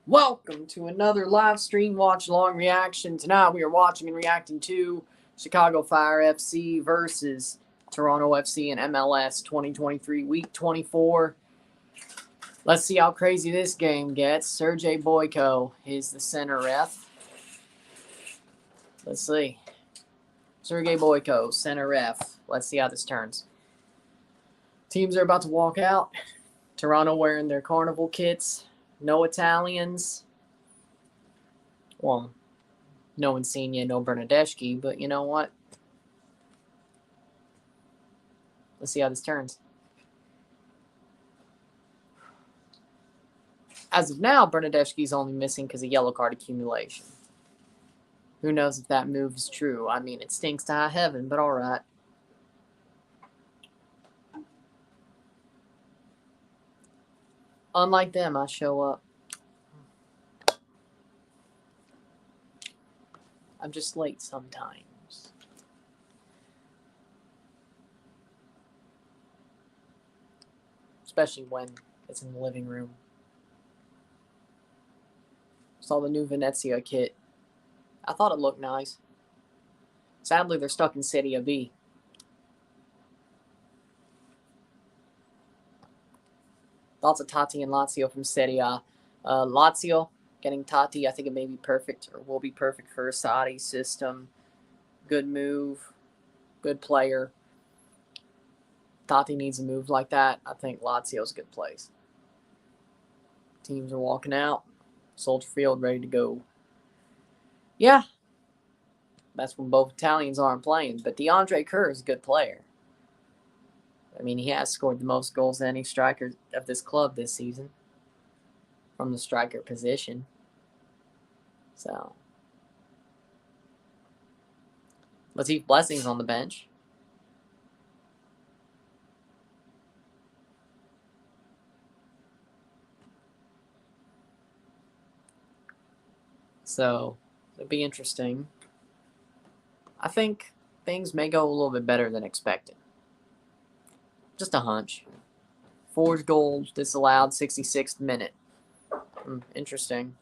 Welcome to another live stream watch along reaction. Tonight we are watching and reacting to Chicago Fire FC versus Toronto FC in MLS 2023 Week 24. Let's see how crazy this game gets. Sergej Boyko is the center ref. Let's see. Sergej Boyko, center ref. Let's see how this turns. Teams are about to walk out. Toronto wearing their carnival kits. No Italians. Well, no Insigne, no Bernadeschi, but you know what? Let's see how this turns. As of now, Bernadeschi's only missing because of yellow card accumulation. Who knows if that move is true? I mean, it stinks to high heaven, but all right. Unlike them, I show up. I'm just late sometimes. Especially when it's in the living room. Saw the new Venezia kit. I thought it looked nice. Sadly, they're stuck in Serie B. Lots of Totti and Lazio from Serie A. Lazio getting Totti, I think it may be perfect or will be perfect for Sarri's system. Good move, good player. Totti needs a move like that. I think Lazio's a good place. Teams are walking out. Soldier Field ready to go. Yeah, that's when both Italians aren't playing. But DeAndre Kerr is a good player. I mean, he has scored the most goals than any striker of this club this season from the striker position. So, Latif Blessing's on the bench. So, it'll be interesting. I think things may go a little bit better than expected. Just a hunch. Forged goal disallowed 66th minute. Interesting.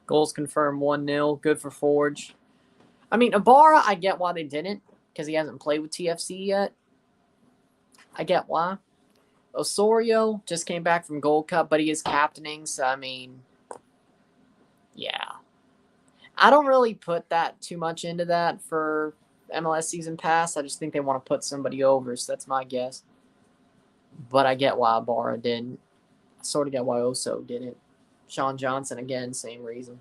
Goals confirmed 1-0. Good for Forge. I mean, Ibarra, I get why they didn't, because he hasn't played with TFC yet. I get why. Osorio just came back from Gold Cup, but he is captaining, so I mean, yeah. I don't really put that too much into that for MLS Season Pass. I just think they want to put somebody over, so that's my guess. But I get why Ibarra didn't. I sort of get why Oso didn't. Sean Johnson, again, same reason.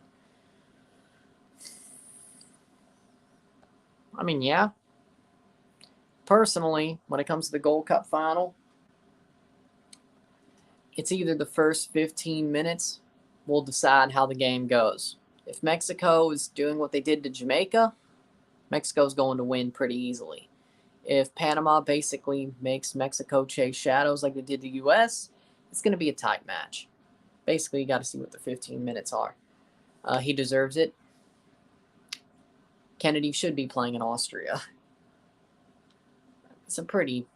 I mean, yeah. Personally, when it comes to the Gold Cup final, it's either the first 15 minutes will decide how the game goes. If Mexico is doing what they did to Jamaica, Mexico's going to win pretty easily. If Panama basically makes Mexico chase shadows like they did the U.S., it's going to be a tight match. Basically, you got to see what the 15 minutes are. He deserves it. Kennedy should be playing in Austria. It's a pretty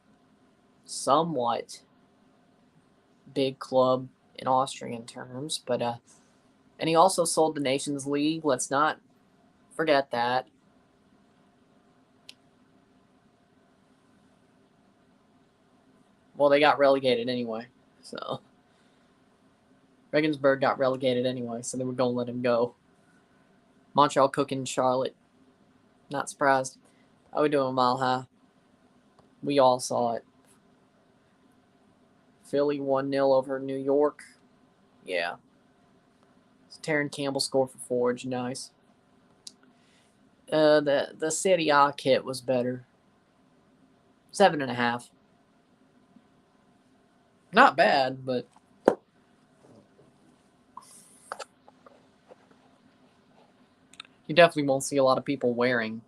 somewhat big club in Austrian terms, but and he also sold the Nations League. Let's not forget that. Well, they got relegated anyway. So Regensburg got relegated anyway, so they were going to let him go. Montreal cooking Charlotte. Not surprised. I would do a mile high. We all saw it. Philly 1-0 over New York. Yeah. Terran Campbell scored for Forge. Nice. The Serie A kit was better. 7.5. Not bad, but you definitely won't see a lot of people wearing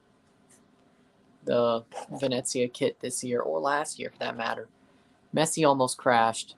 the Venezia kit this year or last year, for that matter. Messi almost crashed.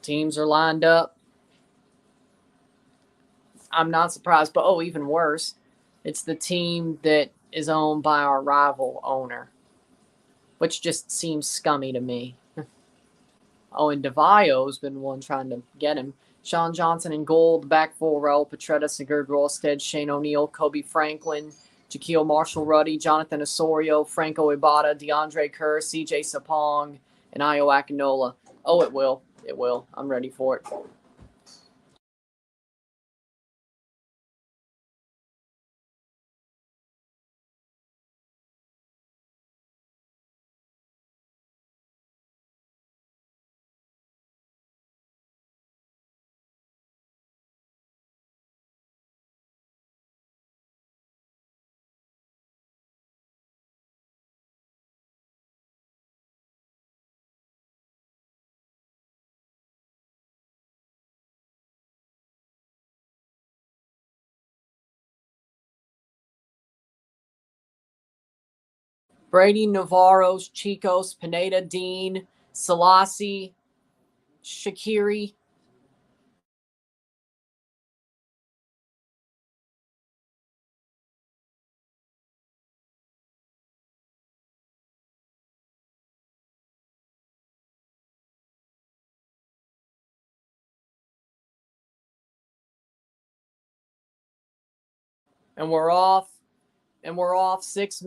Teams are lined up. I'm not surprised, but even worse, it's the team that is owned by our rival owner, which just seems scummy to me. And DeVio's been one trying to get him. Sean Johnson in goal, the back four, Raul Petretta, Sigurd Rolstead, Shane O'Neill, Kobe Franklin, Jaquil Marshall-Ruddy, Jonathan Osorio, Franco Ibata, DeAndre Kerr, CJ Sapong, and Io Akinola. Oh, it will. It will. I'm ready for it. Brady, Navarros, Chicos, Pineda, Dean, Selassie, Shaqiri. And we're off. And we're off 6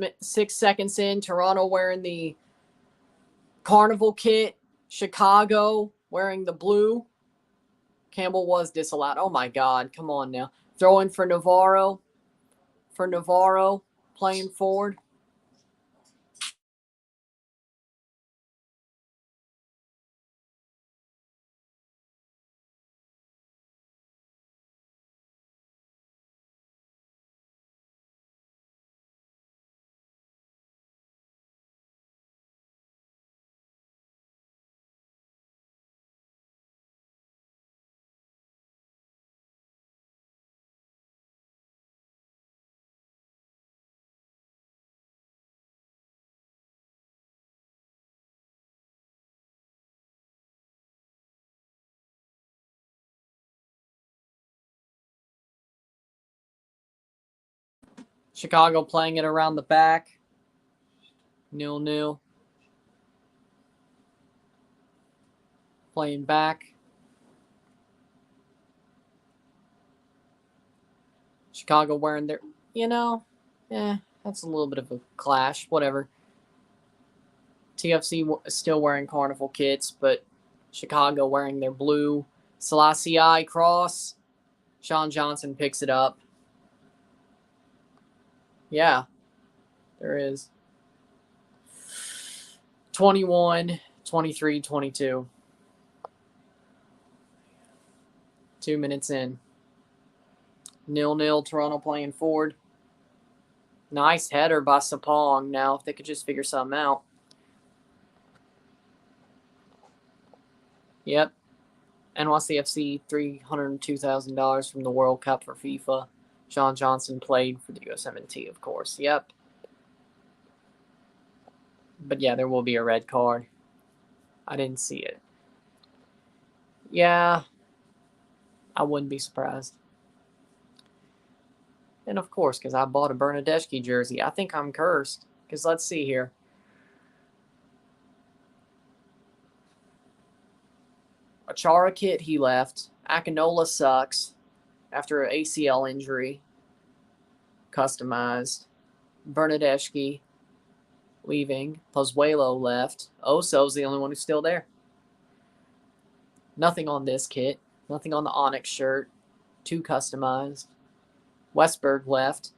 seconds in. Toronto wearing the Carnival kit. Chicago wearing the blue. Campbell was disallowed. Oh my God. Come on now. Throwing for Navarro. Playing forward. Chicago playing it around the back. 0-0. Playing back. Chicago wearing their, that's a little bit of a clash. Whatever. TFC is still wearing Carnival kits, but Chicago wearing their blue. Selassie cross. Sean Johnson picks it up. Yeah, there is. 21, 23, 22. 2 minutes in. 0-0, Toronto playing forward. Nice header by Sapong. Now, if they could just figure something out. Yep. NYCFC, $302,000 from the World Cup for FIFA. Sean Johnson played for the USMNT, of course. Yep. But yeah, there will be a red card. I didn't see it. Yeah, I wouldn't be surprised. And of course, because I bought a Bernadeschi jersey. I think I'm cursed. Because let's see here. Achara kit, he left. Akinola sucks after an ACL injury. Customized. Bernadeschi leaving. Pozuelo left. Oso's the only one who's still there. Nothing on this kit. Nothing on the Onyx shirt. 2 customized. Westberg left.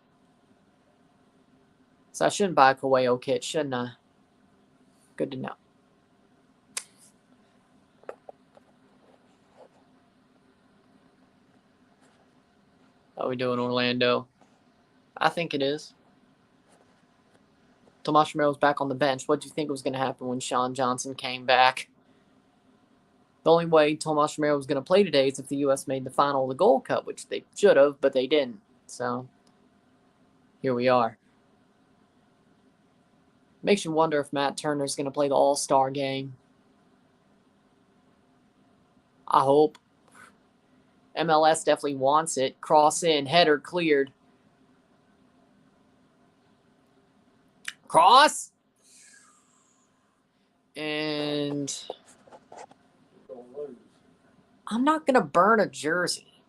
So I shouldn't buy a Coelho kit, shouldn't I? Good to know. How we doing, Orlando? I think it is. Tomas Romero's back on the bench. What do you think was going to happen when Sean Johnson came back? The only way Tomas Romero was going to play today is if the U.S. made the final of the Gold Cup, which they should have, but they didn't. So, here we are. Makes you wonder if Matt Turner's going to play the All-Star game. I hope. MLS definitely wants it. Cross in. Header cleared. Cross! And I'm not going to burn a jersey.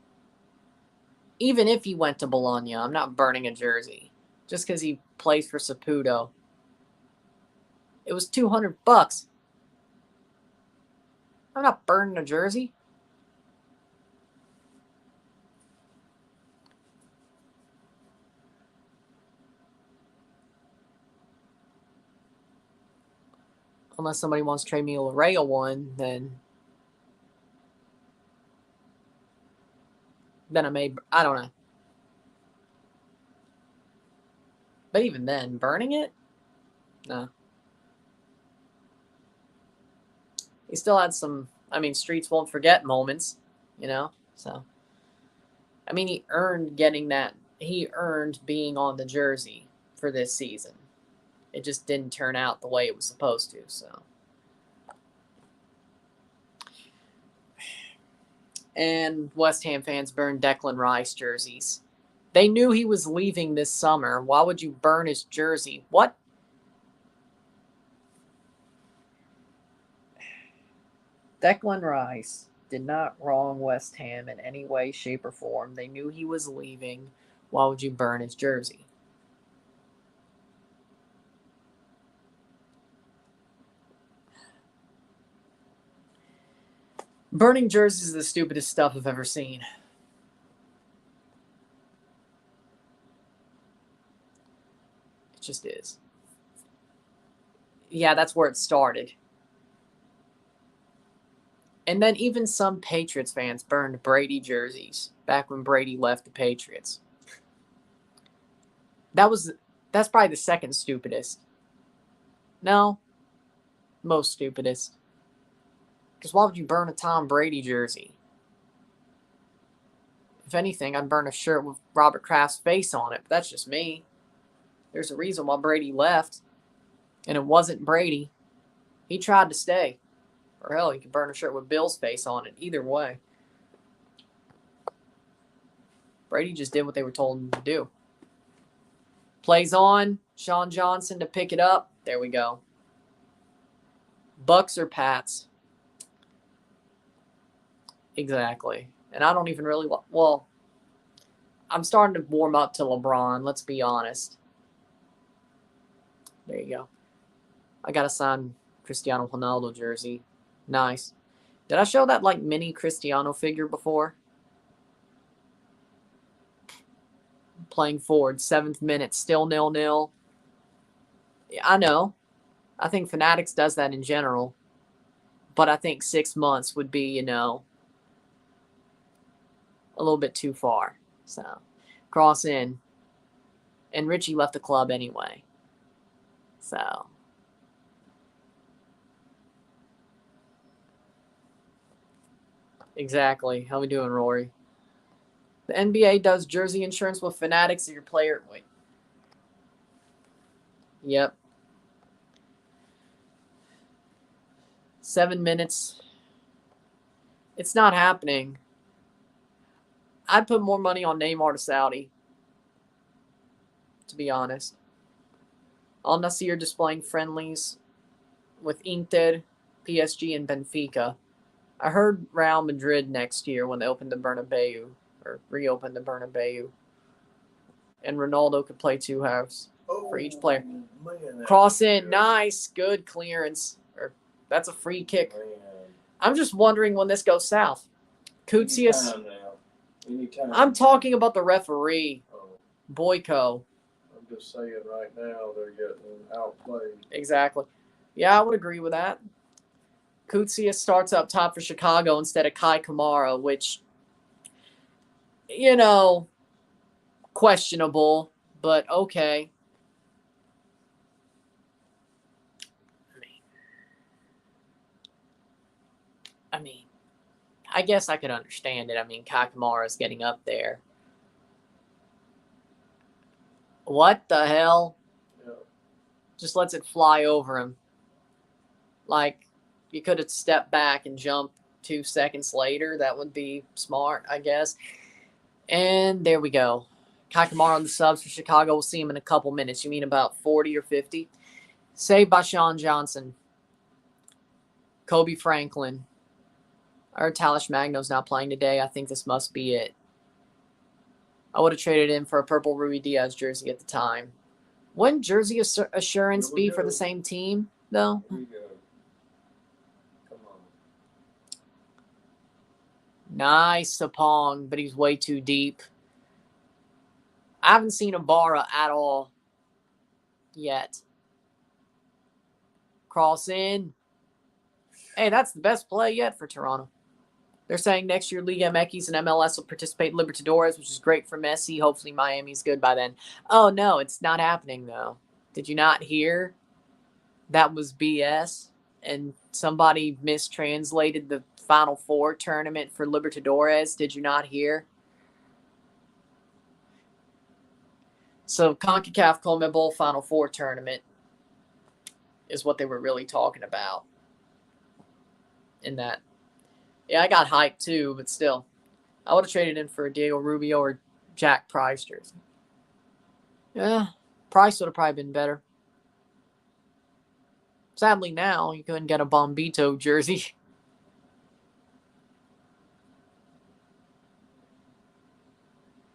Even if he went to Bologna, I'm not burning a jersey. Just because he plays for Saputo. It was $200. I'm not burning a jersey. Unless somebody wants to trade me a Larea one, then I may, I don't know. But even then, burning it? No. He still had some, streets won't forget moments, so. He earned getting that. He earned being on the jersey for this season. It just didn't turn out the way it was supposed to, so. And West Ham fans burned Declan Rice jerseys. They knew he was leaving this summer. Why would you burn his jersey? What? Declan Rice did not wrong West Ham in any way, shape, or form. They knew he was leaving. Why would you burn his jersey? Burning jerseys is the stupidest stuff I've ever seen. It just is. Yeah, that's where it started. And then even some Patriots fans burned Brady jerseys back when Brady left the Patriots. That's probably the second stupidest. No, most stupidest. Because why would you burn a Tom Brady jersey? If anything, I'd burn a shirt with Robert Kraft's face on it, but that's just me. There's a reason why Brady left, and it wasn't Brady. He tried to stay. Or hell, you could burn a shirt with Bill's face on it. Either way. Brady just did what they were told him to do. Plays on. Sean Johnson to pick it up. There we go. Bucks or Pats? Exactly. And I don't even really... Well, I'm starting to warm up to LeBron. Let's be honest. There you go. I got to sign Cristiano Ronaldo jersey. Nice. Did I show that mini Cristiano figure before? Playing forward, 7th minute, still 0-0. Yeah, I know. I think Fanatics does that in general. But I think 6 months would be, a little bit too far. So, cross in. And Richie left the club anyway. So. Exactly. How we doing, Rory? The NBA does jersey insurance with Fanatics if your player. Wait. Yep. 7 minutes. It's not happening. I'd put more money on Neymar to Saudi, to be honest. Al Nassr displaying friendlies with Inter, PSG, and Benfica. I heard Real Madrid next year when they opened the Bernabeu, or reopened the Bernabeu. And Ronaldo could play two halves for each player. Cross in, nice, good clearance. That's a free kick. I'm just wondering when this goes south. Koutsias. I'm talking about the referee, Boyko. I'm just saying right now they're getting outplayed. Exactly. Yeah, I would agree with that. Koutsias starts up top for Chicago instead of Kai Kamara, which, questionable, but okay. I mean, I guess I could understand it. I mean, Kai Kamara's getting up there. What the hell? Yeah. Just lets it fly over him. Like, you could have stepped back and jumped 2 seconds later. That would be smart, I guess. And there we go. Kai Kamara on the subs for Chicago. We'll see him in a couple minutes. You mean about 40 or 50? Saved by Sean Johnson. Kobe Franklin. Our Talish Magno's not playing today. I think this must be it. I would have traded in for a purple Rui Diaz jersey at the time. Wouldn't jersey assurance be for the same team, though? Here we go. Come on. Nice Sapong, but he's way too deep. I haven't seen Ibarra at all yet. Cross in. Hey, that's the best play yet for Toronto. They're saying next year Liga MX and MLS will participate in Libertadores, which is great for Messi. Hopefully Miami's good by then. Oh, no, it's not happening, though. Did you not hear? That was BS, and somebody mistranslated the Final Four tournament for Libertadores. Did you not hear? So CONCACAF CONMEBOL Final Four tournament is what they were really talking about in that. Yeah, I got hyped too, but still. I would have traded in for a Diego Rubio or Jack Price jersey. Yeah, Price would have probably been better. Sadly now, you couldn't get a Bombito jersey.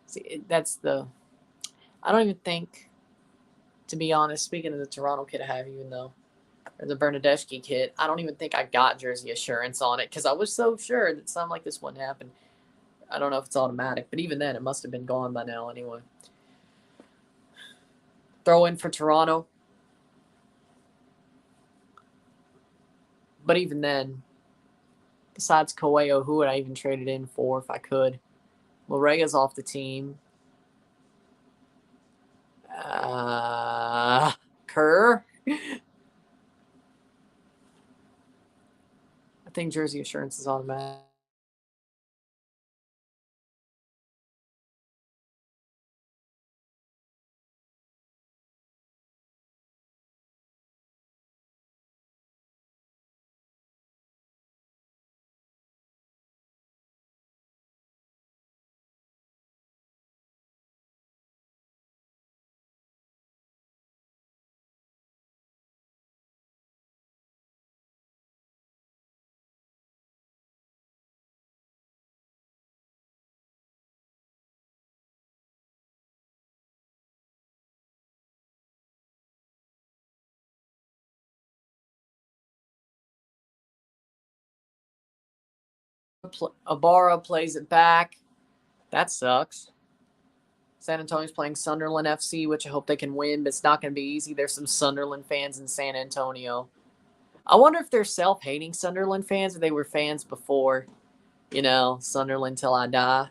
See, that's the... I don't even think, to be honest, speaking of the Toronto kit I have, even though, or the Bernadeschi kit, I don't even think I got jersey assurance on it because I was so sure that something like this wouldn't happen. I don't know if it's automatic, but even then, it must have been gone by now anyway. Throw in for Toronto. But even then, besides Coelho, who would I even trade it in for if I could? Lorea's off the team. Kerr? I think jersey assurance is automatic. Ibarra plays it back. That sucks. San Antonio's playing Sunderland FC, which I hope they can win, but it's not going to be easy. There's some Sunderland fans in San Antonio. I wonder if they're self-hating Sunderland fans or they were fans before, Sunderland till I die.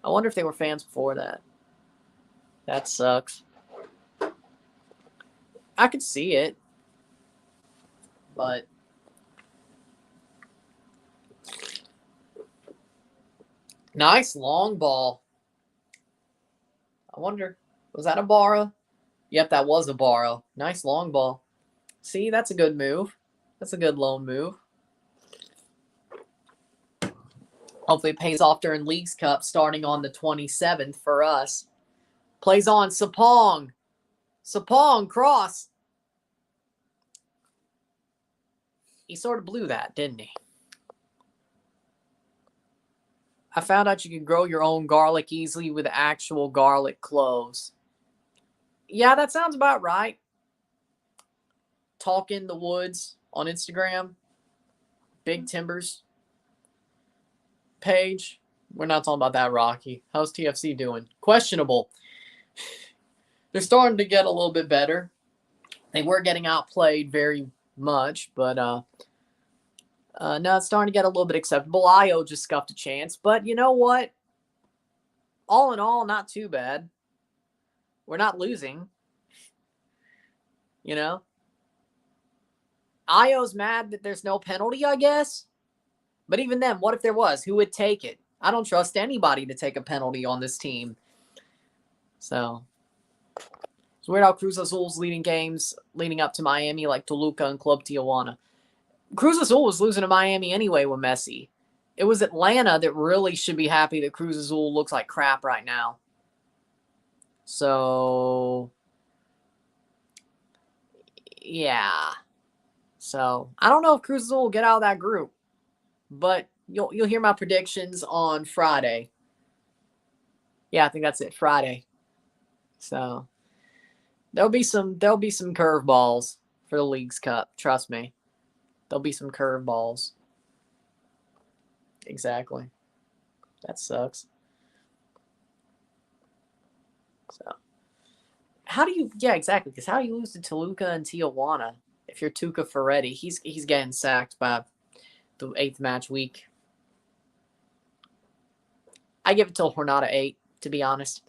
I wonder if they were fans before that. That sucks. I could see it, but Nice long ball. I wonder, was that a Barra? Yep, that was a Barra. Nice long ball. See, that's a good move. That's a good loan move. Hopefully it pays off during Leagues Cup starting on the 27th for us. Plays on Sapong. Sapong, cross. He sort of blew that, didn't he? I found out you can grow your own garlic easily with actual garlic cloves. Yeah, that sounds about right. Talk in the Woods on Instagram. Big Timbers page. We're not talking about that, Rocky. How's TFC doing? Questionable. They're starting to get a little bit better. They were getting outplayed very much, but no, it's starting to get a little bit acceptable. Io just scuffed a chance, but you know what? All in all, not too bad. We're not losing. You know? Io's mad that there's no penalty, I guess. But even then, what if there was? Who would take it? I don't trust anybody to take a penalty on this team. So, it's weird how Cruz Azul's leading games leading up to Miami like Toluca and Club Tijuana. Cruz Azul was losing to Miami anyway with Messi. It was Atlanta that really should be happy that Cruz Azul looks like crap right now. So, yeah. So, I don't know if Cruz Azul will get out of that group. But you'll hear my predictions on Friday. Yeah, I think that's it, Friday. So, there'll be some curveballs for the Leagues Cup, trust me. There'll be some curveballs. Exactly. That sucks. So, how do you? Yeah, exactly. Because how do you lose to Toluca and Tijuana if you're Tuca Ferretti? He's getting sacked by the 8th match week. I give it till Jornada 8, to be honest.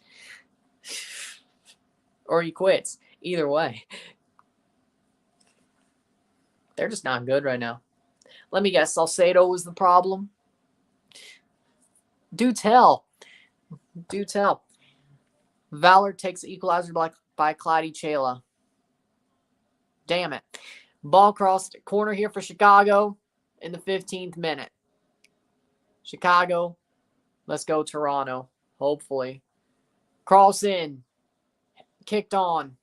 Or he quits. Either way. They're just not good right now. Let me guess. Salcedo was the problem. Do tell. Do tell. Valor takes the equalizer by Clyde Chela. Damn it. Ball crossed corner here for Chicago in the 15th minute. Chicago. Let's go Toronto. Hopefully. Cross in. Kicked on.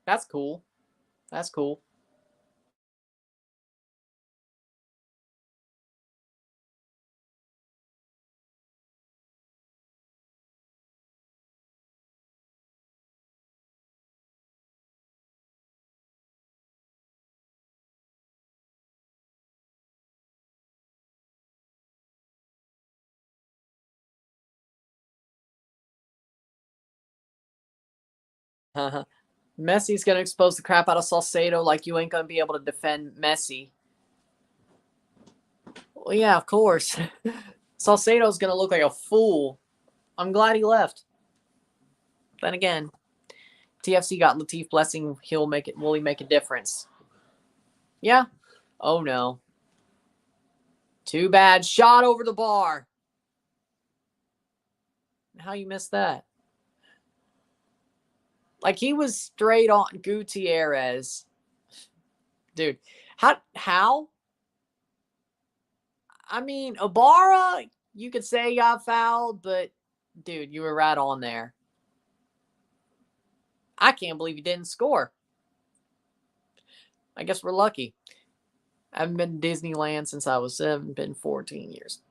That's cool. That's cool. Messi's going to expose the crap out of Salcedo like you ain't going to be able to defend Messi. Well, yeah, of course. Salcedo's going to look like a fool. I'm glad he left. Then again, TFC got Latif Blessing. Will he make a difference? Yeah. Oh, no. Too bad. Shot over the bar. How you missed that? Like, he was straight on Gutierrez. Dude, how? I mean, Ibarra, you could say got fouled, but, dude, you were right on there. I can't believe he didn't score. I guess we're lucky. I haven't been to Disneyland since I was 7, been 14 years.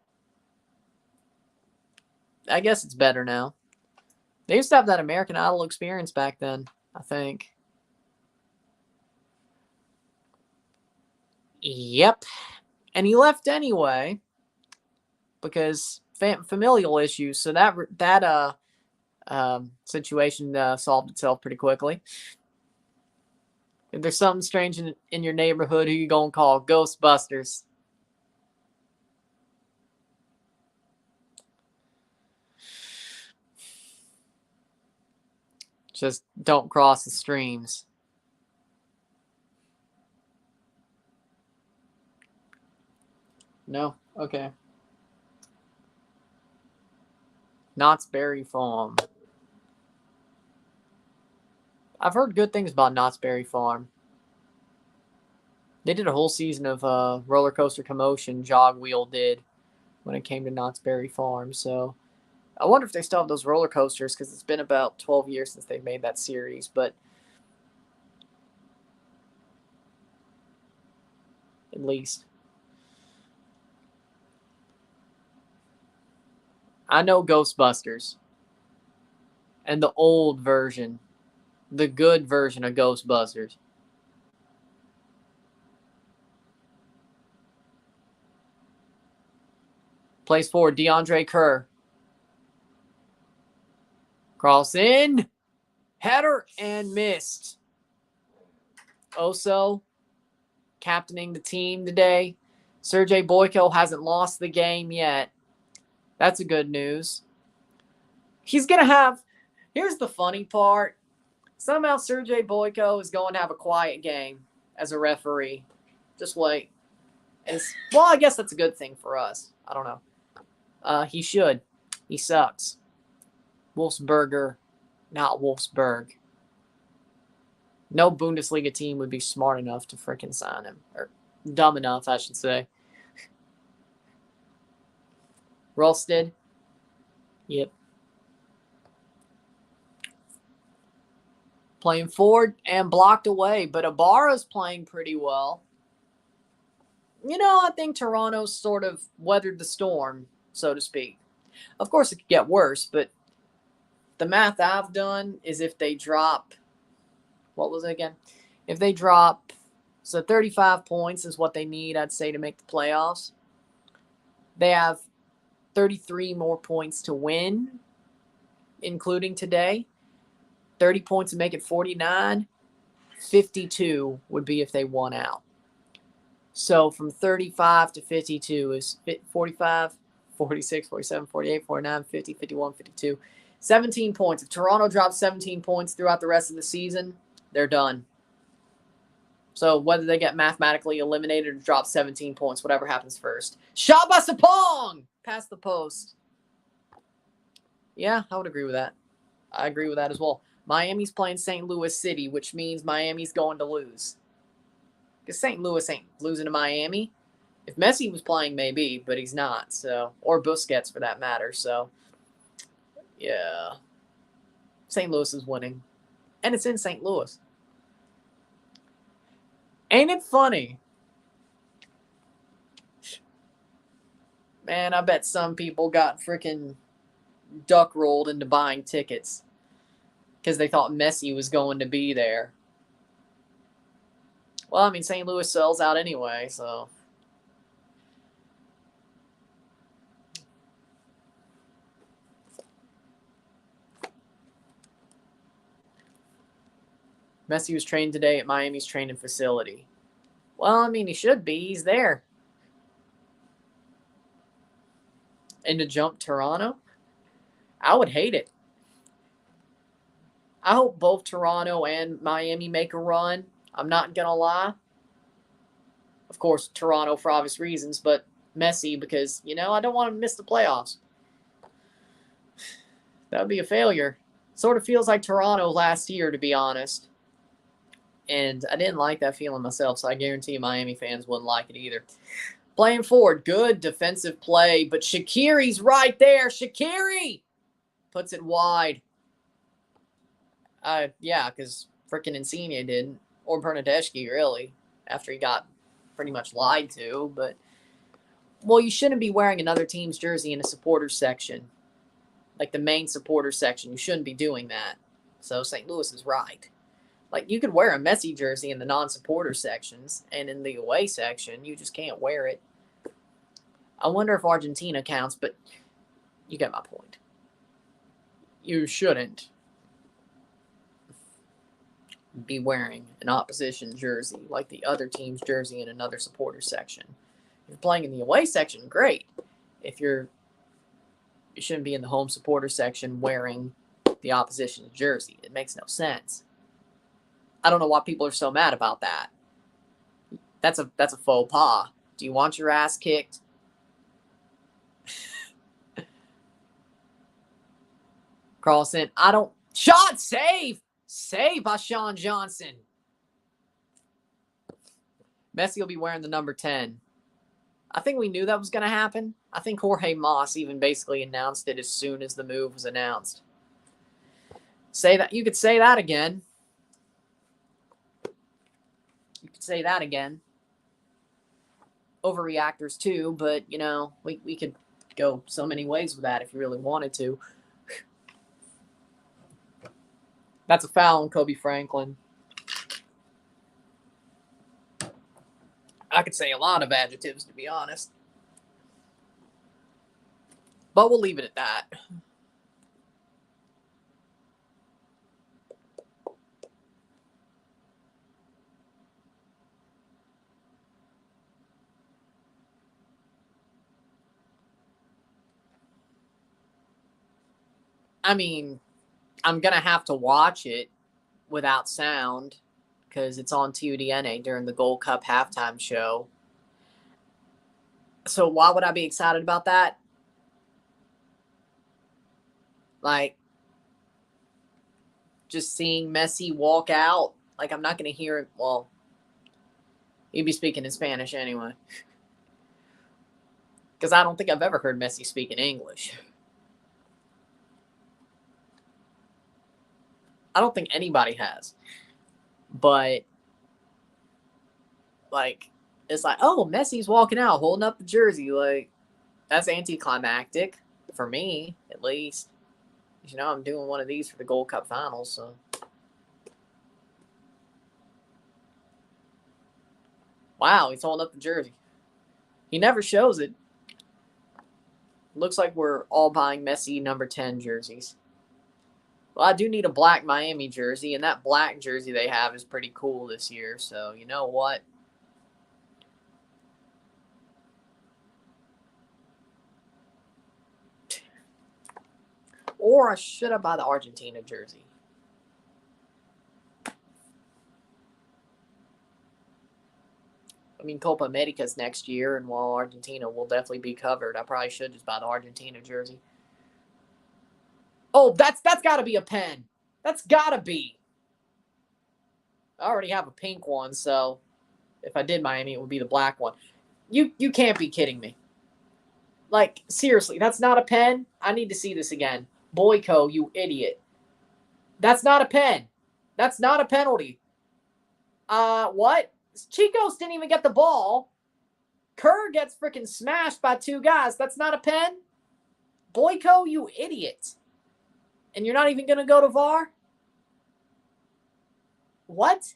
I guess it's better now. They used to have that American Idol experience back then, I think. Yep. And he left anyway because familial issues. So that situation solved itself pretty quickly. If there's something strange in your neighborhood, who you gonna call? Ghostbusters. Just don't cross the streams. No? Okay. Knott's Berry Farm. I've heard good things about Knott's Berry Farm. They did a whole season of roller coaster commotion. Jog Wheel did when it came to Knott's Berry Farm. So I wonder if they still have those roller coasters because it's been about 12 years since they've made that series. But at least I know Ghostbusters and the old version, the good version of Ghostbusters. Plays forward, DeAndre Kerr. Cross in. Header and missed. Oso captaining the team today. Sergei Boyko hasn't lost the game yet. That's a good news. He's going to have... Here's the funny part. Somehow Sergei Boyko is going to have a quiet game as a referee. Just wait. Well, I guess that's a good thing for us. I don't know. He should. He sucks. Wolfsberger, not Wolfsburg. No Bundesliga team would be smart enough to freaking sign him. Or dumb enough, I should say. Rolsted. Yep. Playing forward and blocked away, but Ibarra's playing pretty well. You know, I think Toronto's sort of weathered the storm, so to speak. Of course, it could get worse, but the math I've done is if they drop, what was it again? If they drop, so 35 points is what they need, I'd say, to make the playoffs. They have 33 more points to win, including today. 30 points to make it 49. 52 would be if they won out. So from 35 to 52 is 45, 46, 47, 48, 49, 50, 51, 52. 17 points. If Toronto drops 17 points throughout the rest of the season, they're done. So whether they get mathematically eliminated or drop 17 points, whatever happens first. Shot by Sapong! Past the post. Yeah, I would agree with that. I agree with that as well. Miami's playing St. Louis City, which means Miami's going to lose. Because St. Louis ain't losing to Miami. If Messi was playing, maybe, but he's not. So, or Busquets for that matter. So, yeah. St. Louis is winning. And it's in St. Louis. Ain't it funny? Man, I bet some people got freaking duck rolled into buying tickets because they thought Messi was going to be there. Well, I mean, St. Louis sells out anyway, so. Messi was trained today at Miami's training facility. Well, I mean, he should be. He's there. And to jump Toronto? I would hate it. I hope both Toronto and Miami make a run. I'm not going to lie. Of course, Toronto for obvious reasons, but Messi because, you know, I don't want him to miss the playoffs. That would be a failure. Sort of feels like Toronto last year, to be honest. And I didn't like that feeling myself, so I guarantee Miami fans wouldn't like it either. Playing forward, good defensive play, but Shaqiri's right there. Shaqiri puts it wide. Yeah, because freaking Insigne didn't, or Bernadeschi, really, after he got pretty much lied to. But, well, you shouldn't be wearing another team's jersey in a supporters section, like the main supporters section. You shouldn't be doing that. So St. Louis is right. Like, you could wear a Messi jersey in the non-supporter sections, and in the away section, you just can't wear it. I wonder if Argentina counts, but you get my point. You shouldn't be wearing an opposition jersey like the other team's jersey in another supporter section. If you're playing in the away section, great. If you shouldn't be in the home supporter section wearing the opposition's jersey. It makes no sense. I don't know why people are so mad about that. That's a faux pas. Do you want your ass kicked? Cross in. I don't. Shot save. Save by Sean Johnson. Messi will be wearing the number 10. I think we knew that was going to happen. I think Jorge Mas even basically announced it as soon as the move was announced. Say that. You could say that again. You could say that again. Overreactors too, but, you know, we could go so many ways with that if you really wanted to. That's a foul on Kobe Franklin. I could say a lot of adjectives, to be honest. But we'll leave it at that. I mean, I'm going to have to watch it without sound because it's on TUDN during the Gold Cup halftime show. So why would I be excited about that? Like, just seeing Messi walk out. Like, I'm not going to hear it. Well, he'd be speaking in Spanish anyway. Because I don't think I've ever heard Messi speak in English. I don't think anybody has. But, like, it's like, oh, Messi's walking out, holding up the jersey. Like, that's anticlimactic for me, at least. You know, I'm doing one of these for the Gold Cup finals, so. Wow, he's holding up the jersey. He never shows it. Looks like we're all buying Messi number 10 jerseys. Well, I do need a black Miami jersey, and that black jersey they have is pretty cool this year. So, you know what? Or should I buy the Argentina jersey? I mean, Copa America's next year, and while Argentina will definitely be covered, I probably should just buy the Argentina jersey. Oh, that's got to be a pen. That's got to be. I already have a pink one, so if I did Miami, it would be the black one. You can't be kidding me. Like, seriously, that's not a pen? I need to see this again. Boyko, you idiot. That's not a pen. That's not a penalty. What? Chicos didn't even get the ball. Kerr gets freaking smashed by two guys. That's not a pen? Boyko, you idiot. And you're not even going to go to VAR? What?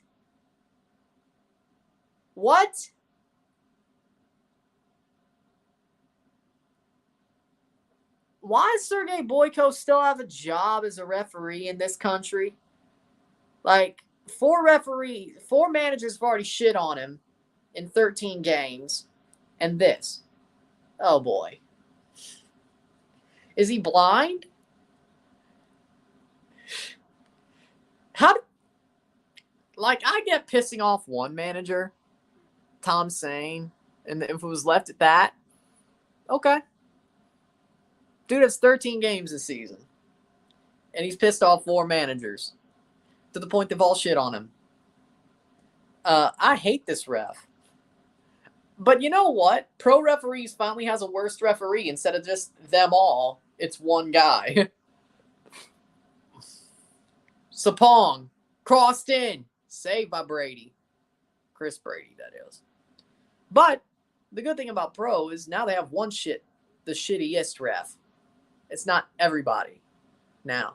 What? Why does Sergei Boyko still have a job as a referee in this country? Like, 4 managers have already shit on him in 13 games. And this. Oh, boy. Is he blind? I get pissing off one manager, Tom Sane, and if it was left at that, okay. Dude has 13 games this season, and he's pissed off 4 managers to the point they've all shit on him. I hate this ref. But you know what? Pro Referees finally has a worst referee. Instead of just them all, it's one guy. Sapong, crossed in, saved by Brady. Chris Brady, that is. But the good thing about Pro is now they have the shittiest ref. It's not everybody now.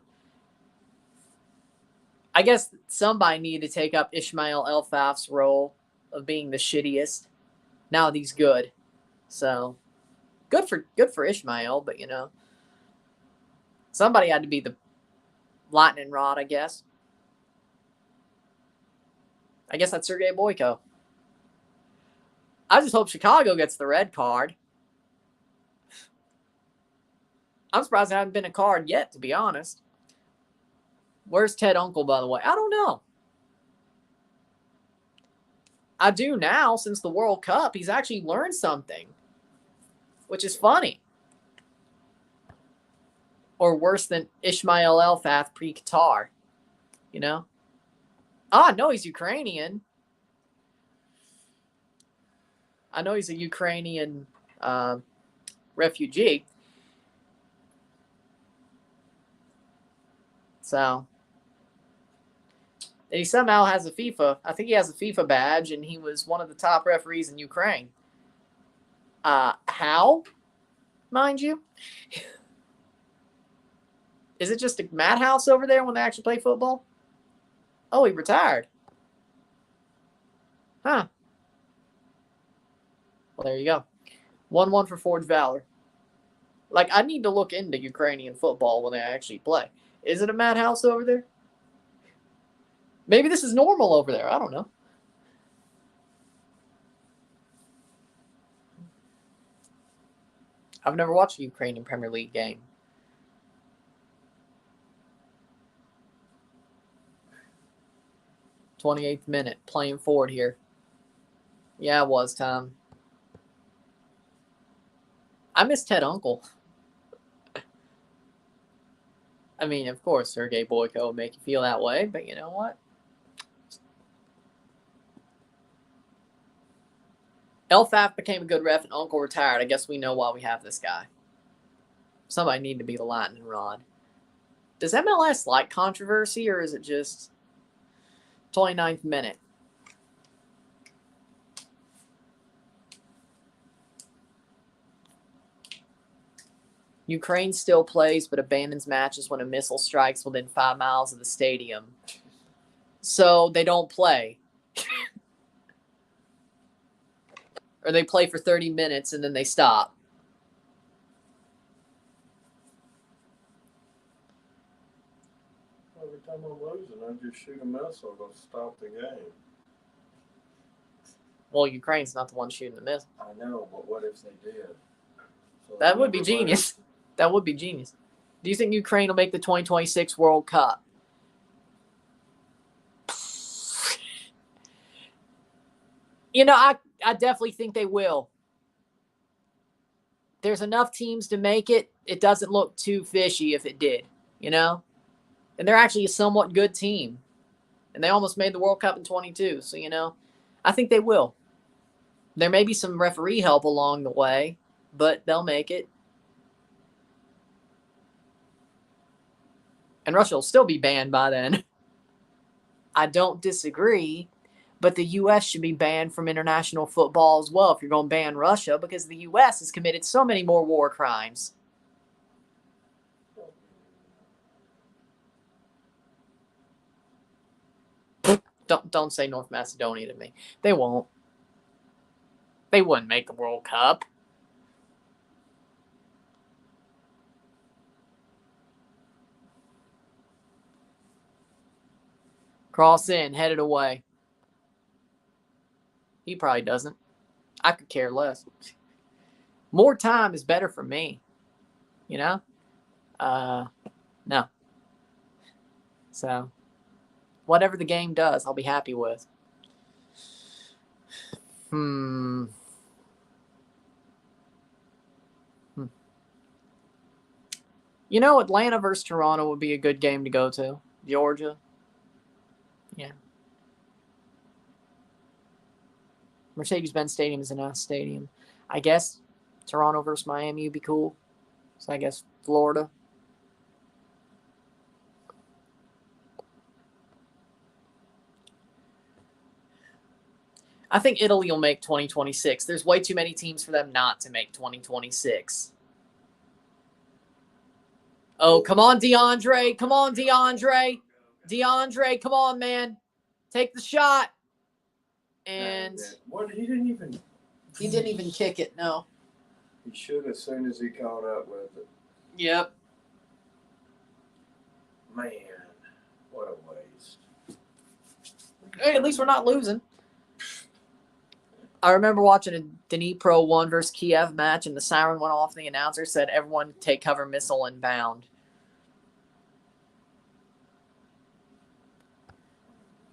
I guess somebody needed to take up Ismail Elfaf's role of being the shittiest. Now he's good. So good for Ismail, but you know. Somebody had to be the lightning rod, I guess. I guess that's Sergei Boyko. I just hope Chicago gets the red card. I'm surprised there hasn't been a card yet, to be honest. Where's Ted Uncle, by the way? I don't know. I do now, since the World Cup. He's actually learned something, which is funny. Or worse than Ismail El-Fath pre-Qatar. You know? Ah, no, he's Ukrainian. I know he's a Ukrainian refugee. So, and he somehow has a FIFA. I think he has a FIFA badge, and he was one of the top referees in Ukraine. How? Mind you? Is it just a madhouse over there when they actually play football? Oh, he retired. Huh. Well, there you go. 1-1 for Forge Valor. Like, I need to look into Ukrainian football when they actually play. Is it a madhouse over there? Maybe this is normal over there. I don't know. I've never watched a Ukrainian Premier League game. '28th minute, playing forward here. Yeah, it was, Tom. I miss Ted Uncle. I mean, of course, Sergei Boyko would make you feel that way, but you know what? El-Fath became a good ref and Uncle retired. I guess we know why we have this guy. Somebody need to be the lightning rod. Does MLS like controversy, or is it just 29th minute? Ukraine still plays but abandons matches when a missile strikes within 5 miles of the stadium. So they don't play. Or they play for 30 minutes and then they stop. Every time I'm losing, I just shoot a missile to stop the game. Well, Ukraine's not the one shooting the missile. I know, but what if they did? So that would be genius. That would be genius. Do you think Ukraine will make the 2026 World Cup? You know, I definitely think they will. There's enough teams to make it. It doesn't look too fishy if it did, you know? And they're actually a somewhat good team. And they almost made the World Cup in 22. So, you know, I think they will. There may be some referee help along the way, but they'll make it. And Russia will still be banned by then. I don't disagree, but the U.S. should be banned from international football as well if you're going to ban Russia, because the U.S. has committed so many more war crimes. Don't say North Macedonia to me. They won't. They wouldn't make the World Cup. Cross in, headed away. He probably doesn't. I could care less. More time is better for me. You know? No. So, whatever the game does, I'll be happy with. You know, Atlanta versus Toronto would be a good game to go to. Georgia. Yeah. Mercedes-Benz Stadium is a nice stadium. I guess Toronto versus Miami would be cool. So I guess Florida. I think Italy will make 2026. There's way too many teams for them not to make 2026. Oh, come on, DeAndre. Come on, DeAndre. DeAndre, come on, man. Take the shot. And what? He didn't even kick it, no. He should as soon as he caught up with it. Yep. Man, what a waste. Hey, at least we're not losing. I remember watching a Dnipro 1 versus Kiev match, and the siren went off, and the announcer said, everyone take cover, missile, and bound.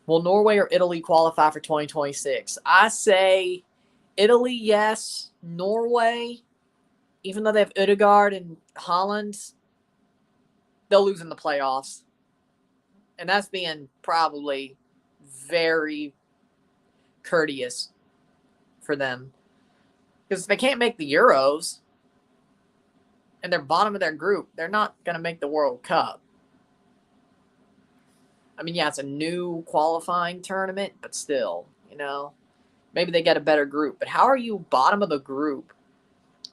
Will Norway or Italy qualify for 2026? I say Italy, yes. Norway, even though they have Ødegaard and Holland, they'll lose in the playoffs. And that's being probably very courteous for them. Because if they can't make the Euros and they're bottom of their group, they're not going to make the World Cup. I mean, yeah, it's a new qualifying tournament, but still, you know, maybe they get a better group. But how are you bottom of the group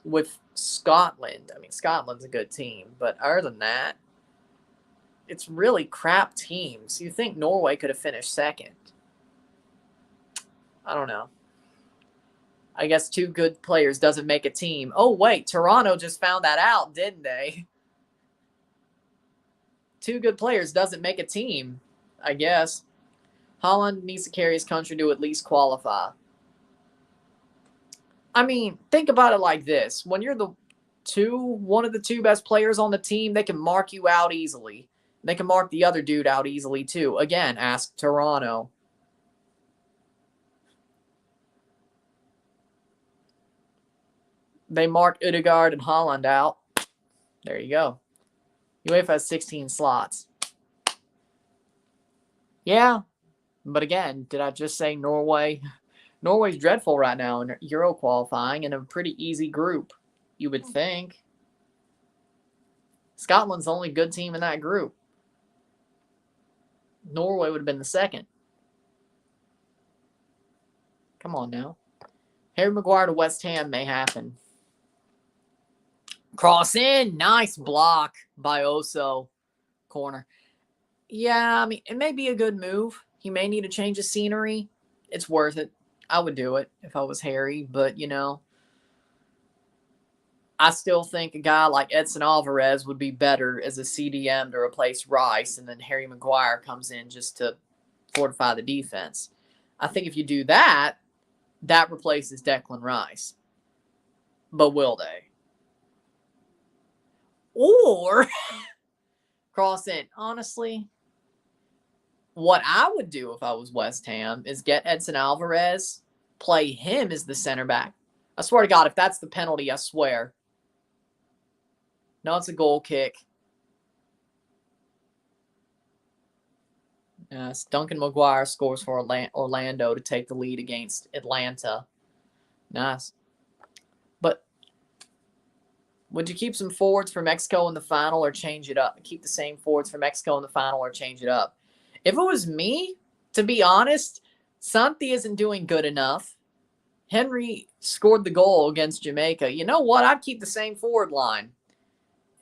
with Scotland? I mean, Scotland's a good team, but other than that, it's really crap teams. You think Norway could have finished second. I don't know. I guess 2 good players doesn't make a team. Oh, wait, Toronto just found that out, didn't they? 2 good players doesn't make a team, I guess. Holland needs to carry his country to at least qualify. I mean, think about it like this. When you're one of the 2 best players on the team, they can mark you out easily. They can mark the other dude out easily, too. Again, ask Toronto. They mark Ødegaard and Holland out. There you go. UEFA has 16 slots. Yeah, but again, did I just say Norway? Norway's dreadful right now in Euro qualifying in a pretty easy group, you would think. Scotland's the only good team in that group. Norway would have been the second. Come on now. Harry Maguire to West Ham may happen. Cross in. Nice block by Oso. Corner. Yeah, I mean, it may be a good move. He may need a change of scenery. It's worth it. I would do it if I was Harry, but, you know, I still think a guy like Edson Alvarez would be better as a CDM to replace Rice, and then Harry Maguire comes in just to fortify the defense. I think if you do that, that replaces Declan Rice. But will they? Or cross in. Honestly, what I would do if I was West Ham is get Edson Alvarez, play him as the center back. I swear to God, if that's the penalty, I swear. No, it's a goal kick. Yes, Duncan Maguire scores for Orlando to take the lead against Atlanta. Nice. But would you keep some forwards for Mexico in the final or change it up? Keep the same forwards for Mexico in the final or change it up? If it was me, to be honest, Santi isn't doing good enough. Henry scored the goal against Jamaica. You know what? I'd keep the same forward line.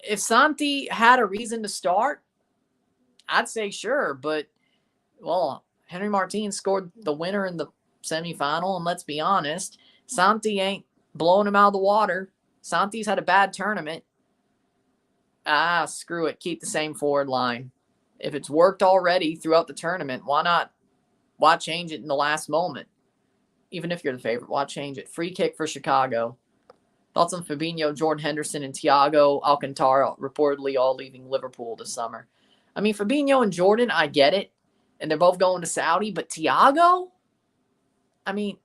If Santi had a reason to start, I'd say sure. But, well, Henry Martin scored the winner in the semifinal, and let's be honest, Santi ain't blowing him out of the water. Santi's had a bad tournament. Screw it. Keep the same forward line. If it's worked already throughout the tournament, why not? Why change it in the last moment? Even if you're the favorite, why change it? Free kick for Chicago. Thoughts on Fabinho, Jordan Henderson, and Thiago Alcantara reportedly all leaving Liverpool this summer. I mean, Fabinho and Jordan, I get it. And they're both going to Saudi. But Thiago? I mean,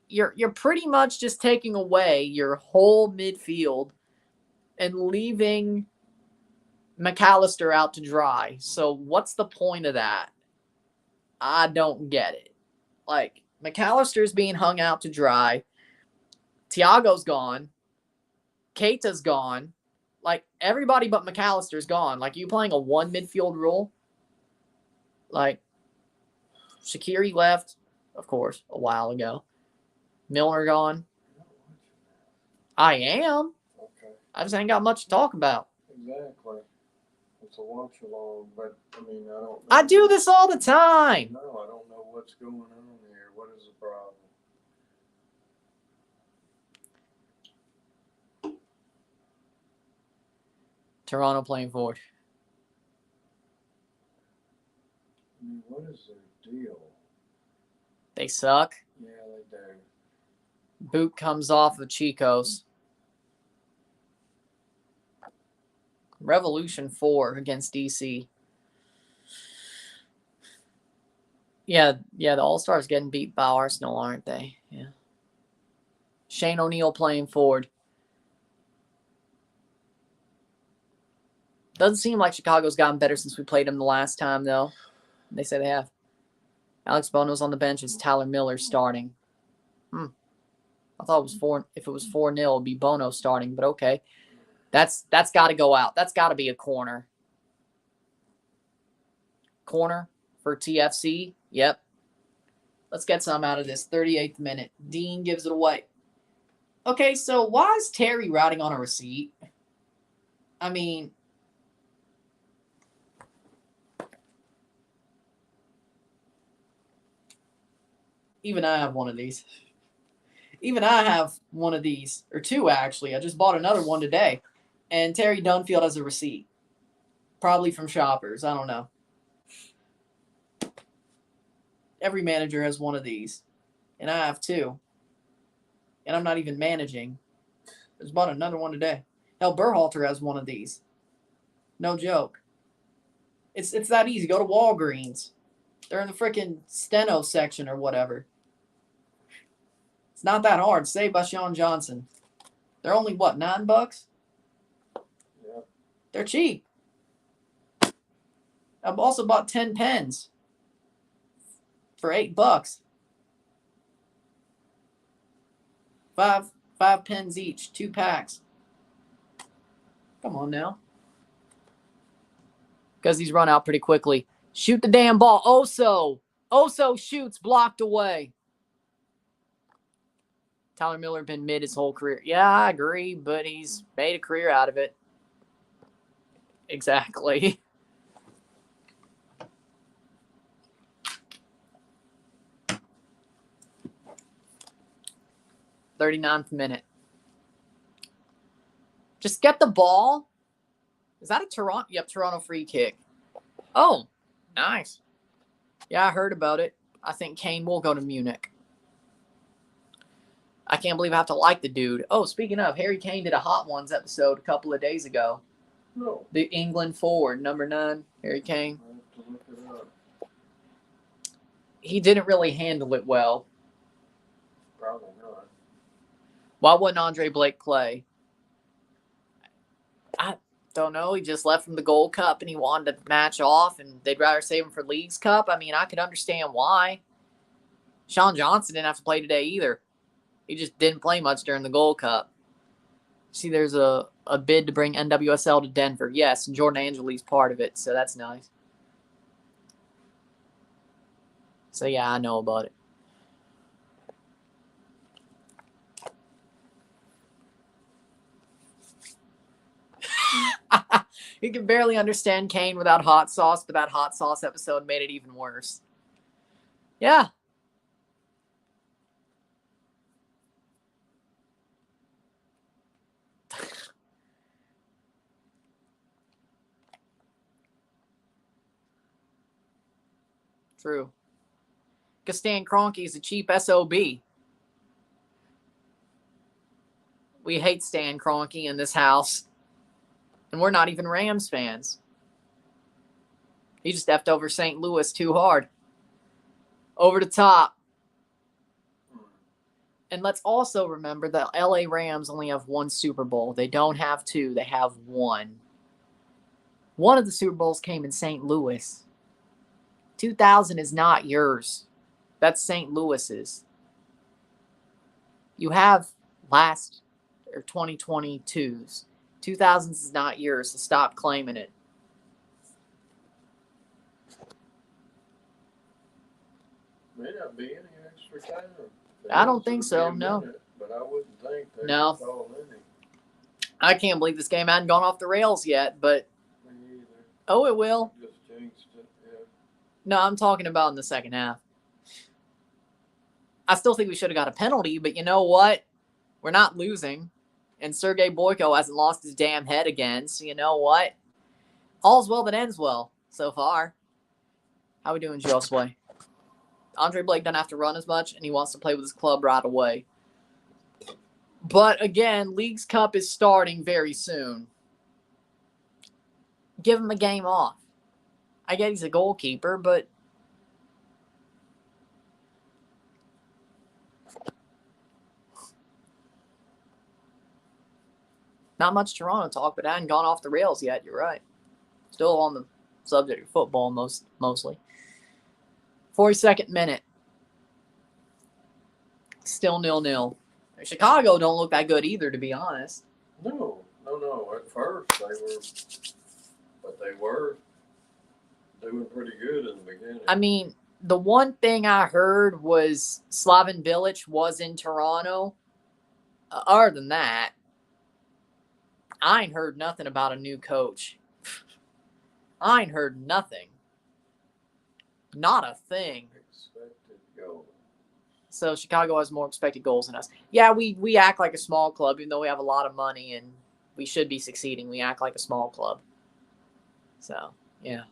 you're pretty much just taking away your whole midfield and leaving McAllister out to dry. So what's the point of that? I don't get it. Like, McAllister's being hung out to dry. Thiago's gone. Keita's gone. Like, everybody but McAllister's gone. Like, you playing a 1 midfield rule? Like, Shaqiri left, of course, a while ago. Milner gone. I am. Okay. I just ain't got much to talk about. Exactly. It's a watch-along, but, I mean, I don't know. I do this all the time. No, I don't know what's going on here. What is the problem? Toronto playing forward. I mean, what is their deal? They suck. Yeah, they do. Boot comes off of Chico's. Revolution 4 against DC. Yeah, the All-Stars getting beat by Arsenal, aren't they? Yeah. Shane O'Neill playing forward. Doesn't seem like Chicago's gotten better since we played them the last time, though. They say they have. Alex Bono's on the bench. It's Tyler Miller starting. I thought it was 4. If it was 4-0, it'd be Bono starting. But okay, that's got to go out. That's got to be a corner. Corner for TFC. Yep. Let's get some out of this. 38th minute. Dean gives it away. Okay, so why is Terry riding on a receipt? I mean, even I have one of these. Even I have one of these, or two actually. I just bought another one today. And Terry Dunfield has a receipt. Probably from Shoppers. I don't know. Every manager has one of these. And I have two. And I'm not even managing. I just bought another one today. Hell, Berhalter has one of these. No joke. It's that easy. Go to Walgreens. They're in the freaking steno section or whatever. It's not that hard. Saved by Sean Johnson. They're only, what, $9? Yeah. They're cheap. I've also bought 10 pens for $8. Five pens each, 2 packs. Come on now. Because these run out pretty quickly. Shoot the damn ball. Oso shoots, blocked away. Tyler Miller been mid his whole career. Yeah, I agree, but he's made a career out of it. Exactly. "39th minute. Just get the ball. Is that a Toronto? Yep, Toronto free kick. Oh, nice. Yeah, I heard about it. I think Kane will go to Munich. I can't believe I have to like the dude. Oh, speaking of, Harry Kane did a Hot Ones episode a couple of days ago. No. The England forward, number 9, Harry Kane. I have to look it up. He didn't really handle it well. Probably not. Why wouldn't Andre Blake play? I don't know. He just left from the Gold Cup and he wanted to match off, and they'd rather save him for Leagues Cup. I mean, I could understand why. Sean Johnson didn't have to play today either. He just didn't play much during the Gold Cup. See, there's a bid to bring NWSL to Denver. Yes, and Jordan Angeli's part of it, so that's nice. So, yeah, I know about it. You can barely understand Kane without hot sauce, but that hot sauce episode made it even worse. Yeah. True. Because Stan Kroenke is a cheap SOB. We hate Stan Kroenke in this house. And we're not even Rams fans. He just effed over St. Louis too hard. Over the top. And let's also remember that LA Rams only have 1 Super Bowl. They don't have 2. They have 1. One of the Super Bowls came in St. Louis. 2000 is not yours. That's St. Louis's. You have 2022's. 2000s is not yours, so stop claiming it. May not be any extra time. I don't think so, no. But I wouldn't think they No. would call any. I can't believe this game hadn't gone off the rails yet, but Me either. oh, it will. Just jinxed it, yeah. No, I'm talking about in the second half. I still think we should have got a penalty, but you know what? We're not losing. And Sergei Boyko hasn't lost his damn head again, so you know what? All's well that ends well so far. How we doing, Josue? Andre Blake doesn't have to run as much, and he wants to play with his club right away. But again, Leagues Cup is starting very soon. Give him a game off. I get he's a goalkeeper, but not much Toronto talk, but I hadn't gone off the rails yet. You're right. Still on the subject of football mostly. 42nd minute. Still 0-0. Chicago don't look that good either, to be honest. No. At first they were doing pretty good in the beginning. I mean, the one thing I heard was Slaven Bilic was in Toronto. Other than that, I ain't heard nothing about a new coach. I ain't heard nothing. Not a thing. Expected goal. So Chicago has more expected goals than us. Yeah, we act like a small club, even though we have a lot of money and we should be succeeding. We act like a small club. So, yeah.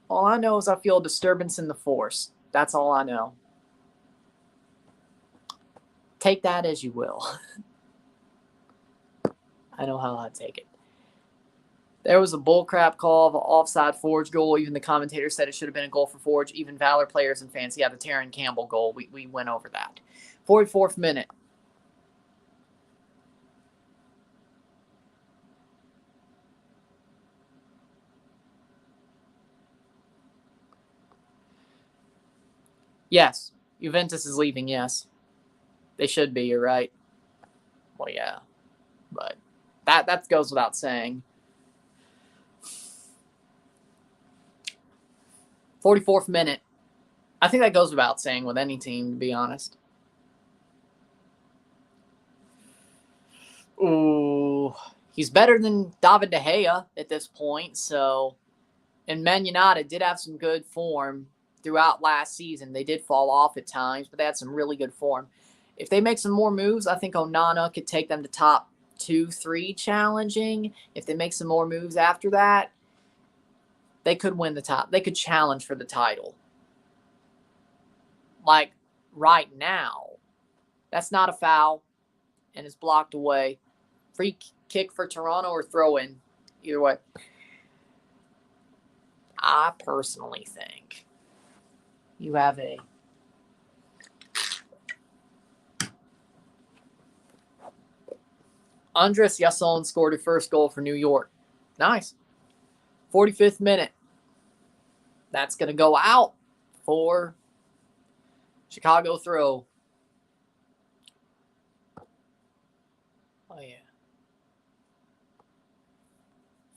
All I know is I feel a disturbance in the force. That's all I know. Take that as you will. I know how I take it. There was a bullcrap call of an offside Forge goal. Even the commentator said it should have been a goal for Forge. Even Valor players and fans. Yeah, the Taron Campbell goal. We went over that. 44th minute. Yes, Juventus is leaving, yes. They should be, you're right. Well, yeah. But that goes without saying. 44th minute. I think that goes without saying with any team, to be honest. Ooh. He's better than David De Gea at this point, so... And Man United did have some good form throughout last season. They did fall off at times, but they had some really good form. If they make some more moves, I think Onana could take them to top 2-3 challenging. If they make some more moves after that, they could win the top. They could challenge for the title. Like right now, that's not a foul and it's blocked away. Free kick for Toronto or throw in. Either way. I personally think you have a Andres Yasson scored his first goal for New York. Nice. 45th minute. That's going to go out for Chicago throw. Oh, yeah.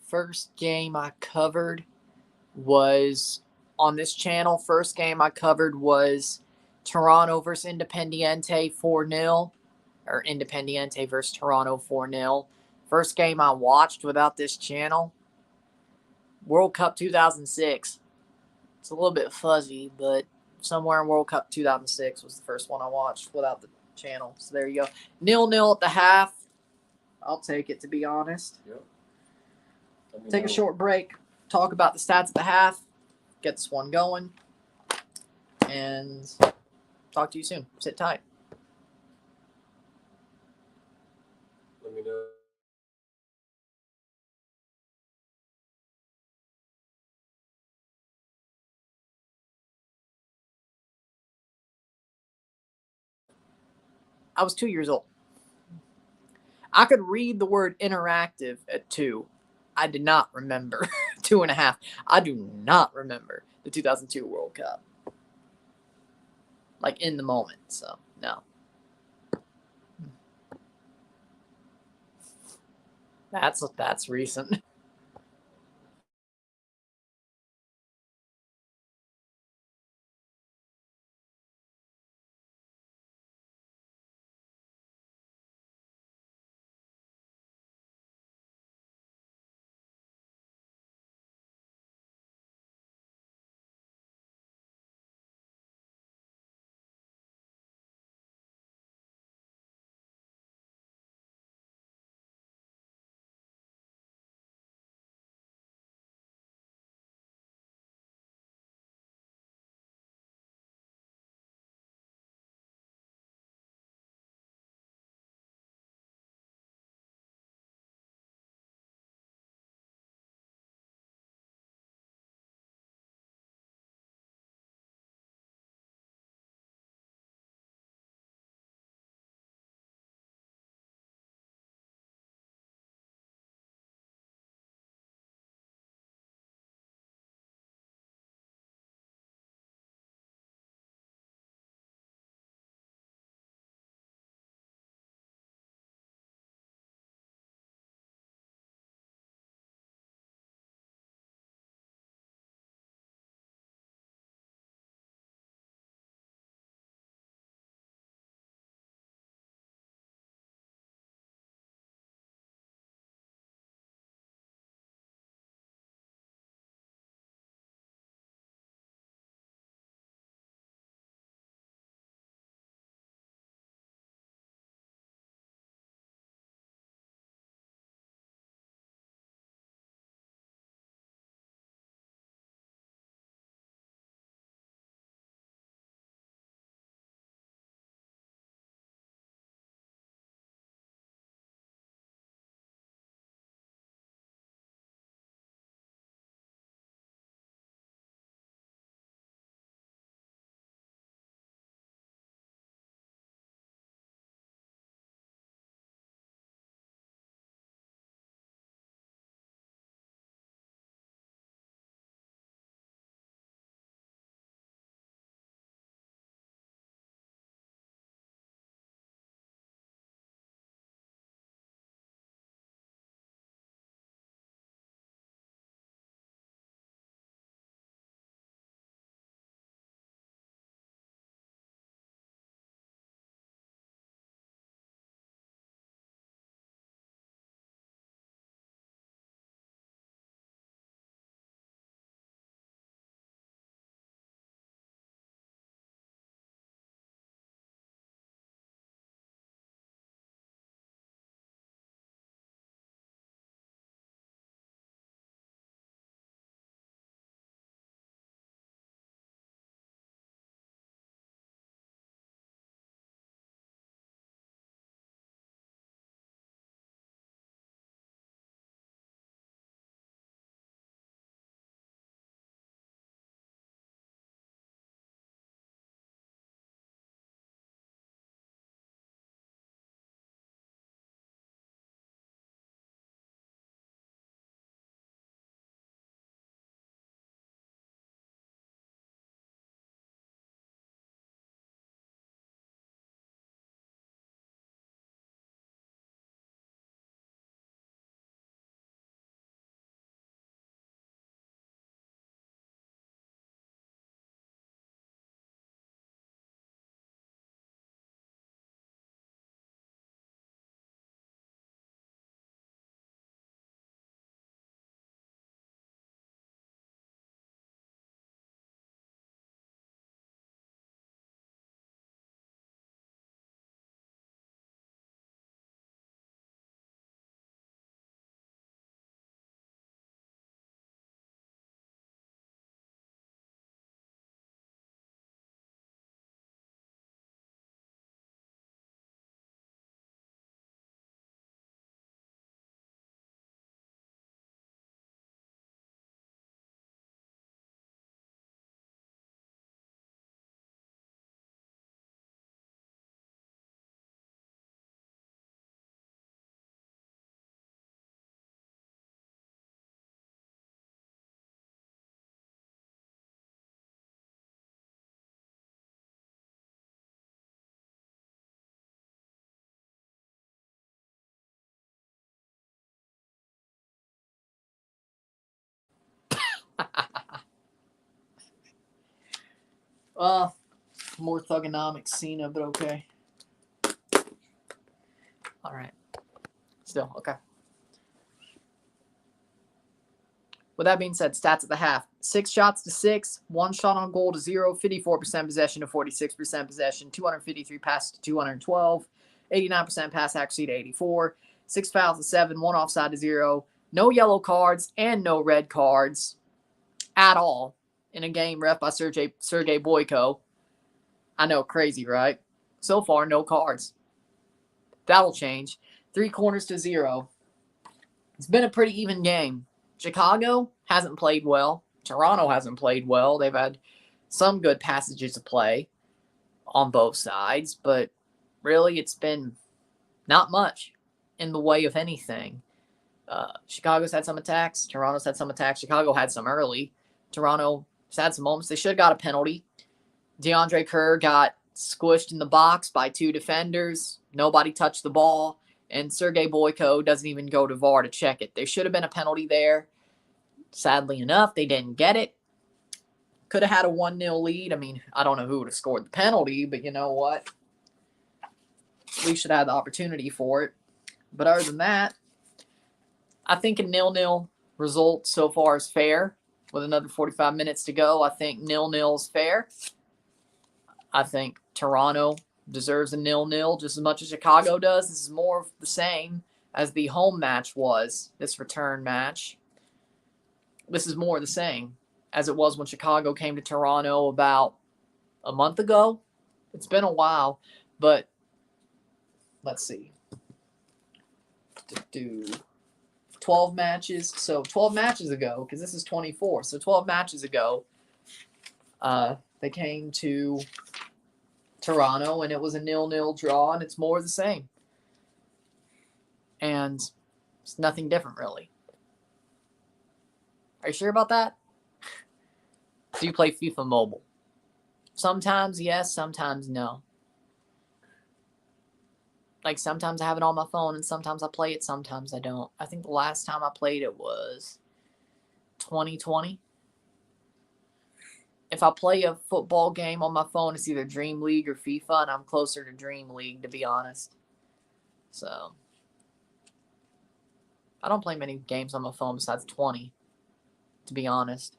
First game I covered was on this channel. First game I covered was Toronto versus Independiente 4-0. Or Independiente versus Toronto 4-0. First game I watched without this channel, World Cup 2006. It's a little bit fuzzy, but somewhere in World Cup 2006 was the first one I watched without the channel. So there you go. 0-0 at the half. I'll take it, to be honest. Yep. Take a short break. Talk about the stats at the half. Get this one going. And talk to you soon. Sit tight. Let me know. I was 2 years old. I could read the word interactive at 2. I did not remember 2.5. I do not remember the 2002 World Cup. Like in the moment, so no. That's recent. More thugonomic Cena, but okay. All right. Still, okay. With that being said, stats at the half. 6 shots to 6, 1 shot on goal to 0, 54% possession to 46% possession, 253 passes to 212, 89% pass accuracy to 84, 6 fouls to 7, 1 offside to 0, no yellow cards and no red cards at all in a game ref by Sergei Boyko. I know, crazy, right? So far, no cards. That'll change. 3 corners to 0. It's been a pretty even game. Chicago hasn't played well. Toronto hasn't played well. They've had some good passages of play on both sides, but really it's been not much in the way of anything. Chicago's had some attacks. Toronto's had some attacks. Chicago had some early. Toronto's had some moments. They should have got a penalty. DeAndre Kerr got squished in the box by 2 defenders. Nobody touched the ball. And Sergei Boyko doesn't even go to VAR to check it. There should have been a penalty there. Sadly enough, they didn't get it. Could have had a 1-0 lead. I mean, I don't know who would have scored the penalty, but you know what? We should have the opportunity for it. But other than that, I think a 0-0 result so far is fair. With another 45 minutes to go, I think 0-0 is fair. I think Toronto deserves a 0-0 just as much as Chicago does. This is more of the same as the home match was, this return match. This is more of the same as it was when Chicago came to Toronto about a month ago. It's been a while, but let's see. 12 matches. So 12 matches ago, because this is 24. So 12 matches ago, they came to Toronto, and it was a 0-0 draw, and it's more of the same. And it's nothing different, really. Are you sure about that? Do you play FIFA Mobile? Sometimes yes, sometimes no. Like, sometimes I have it on my phone, and sometimes I play it, sometimes I don't. I think the last time I played it was 2020. If I play a football game on my phone, it's either Dream League or FIFA, and I'm closer to Dream League, to be honest. So, I don't play many games on my phone besides 20, to be honest.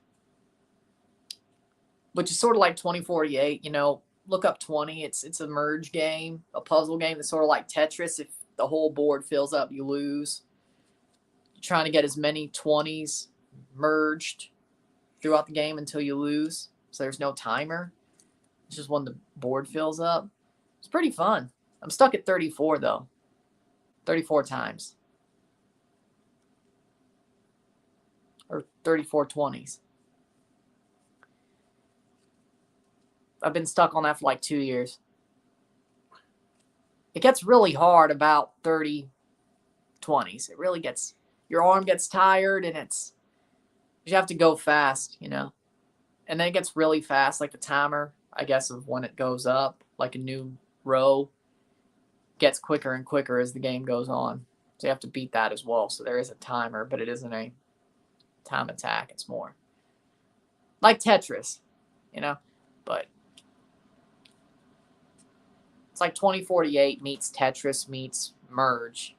Which is sort of like 2048, you know. Look up 20. It's a merge game, a puzzle game that's sort of like Tetris. If the whole board fills up, you lose. You're trying to get as many 20s merged throughout the game until you lose. So there's no timer. It's just when the board fills up. It's pretty fun. I'm stuck at 34, though. 34 times. Or 34 20s. I've been stuck on that for like 2 years. It gets really hard about 30 20s. It really gets, your arm gets tired, and you have to go fast, you know. And then it gets really fast, like the timer, I guess, of when it goes up, like a new row, gets quicker and quicker as the game goes on. So you have to beat that as well. So there is a timer, but it isn't a time attack. It's more like Tetris, you know. But it's like 2048 meets Tetris meets Merge,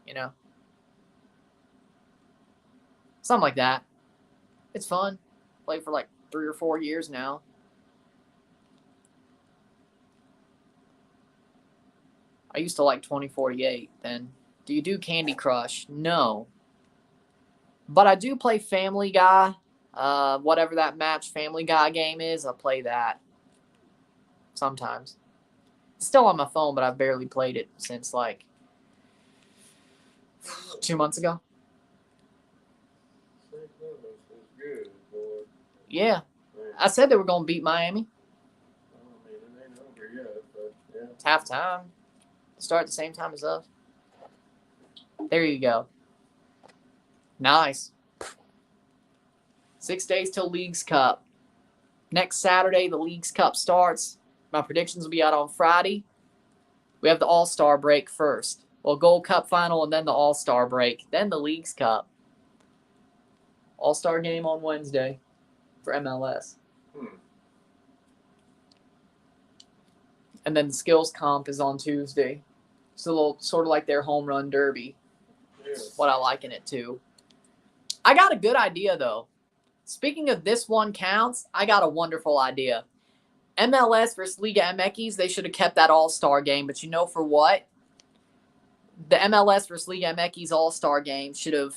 you know. Something like that. It's fun. Played for like 3 or 4 years now. I used to like 2048 then. Do you do Candy Crush? No. But I do play Family Guy. Whatever that match Family Guy game is, I'll play that. Sometimes. It's still on my phone, but I've barely played it since like 2 months ago. Yeah. I said they were going to beat Miami. I mean, it ain't over yet, but yeah. It's halftime. Start at the same time as us. There you go. Nice. 6 days till Leagues Cup. Next Saturday, the Leagues Cup starts. My predictions will be out on Friday. We have the All-Star break first. Well, Gold Cup final and then the All-Star break. Then the Leagues Cup. All-Star game on Wednesday for MLS. And then the skills comp is on Tuesday. It's a little sort of like their home run derby. Yeah. What I liken it to. I got a good idea, though. Speaking of this one counts, I got a wonderful idea. MLS versus Liga MX, they should have kept that All-Star game, but you know for what? The MLS versus Liga MX All-Star game should have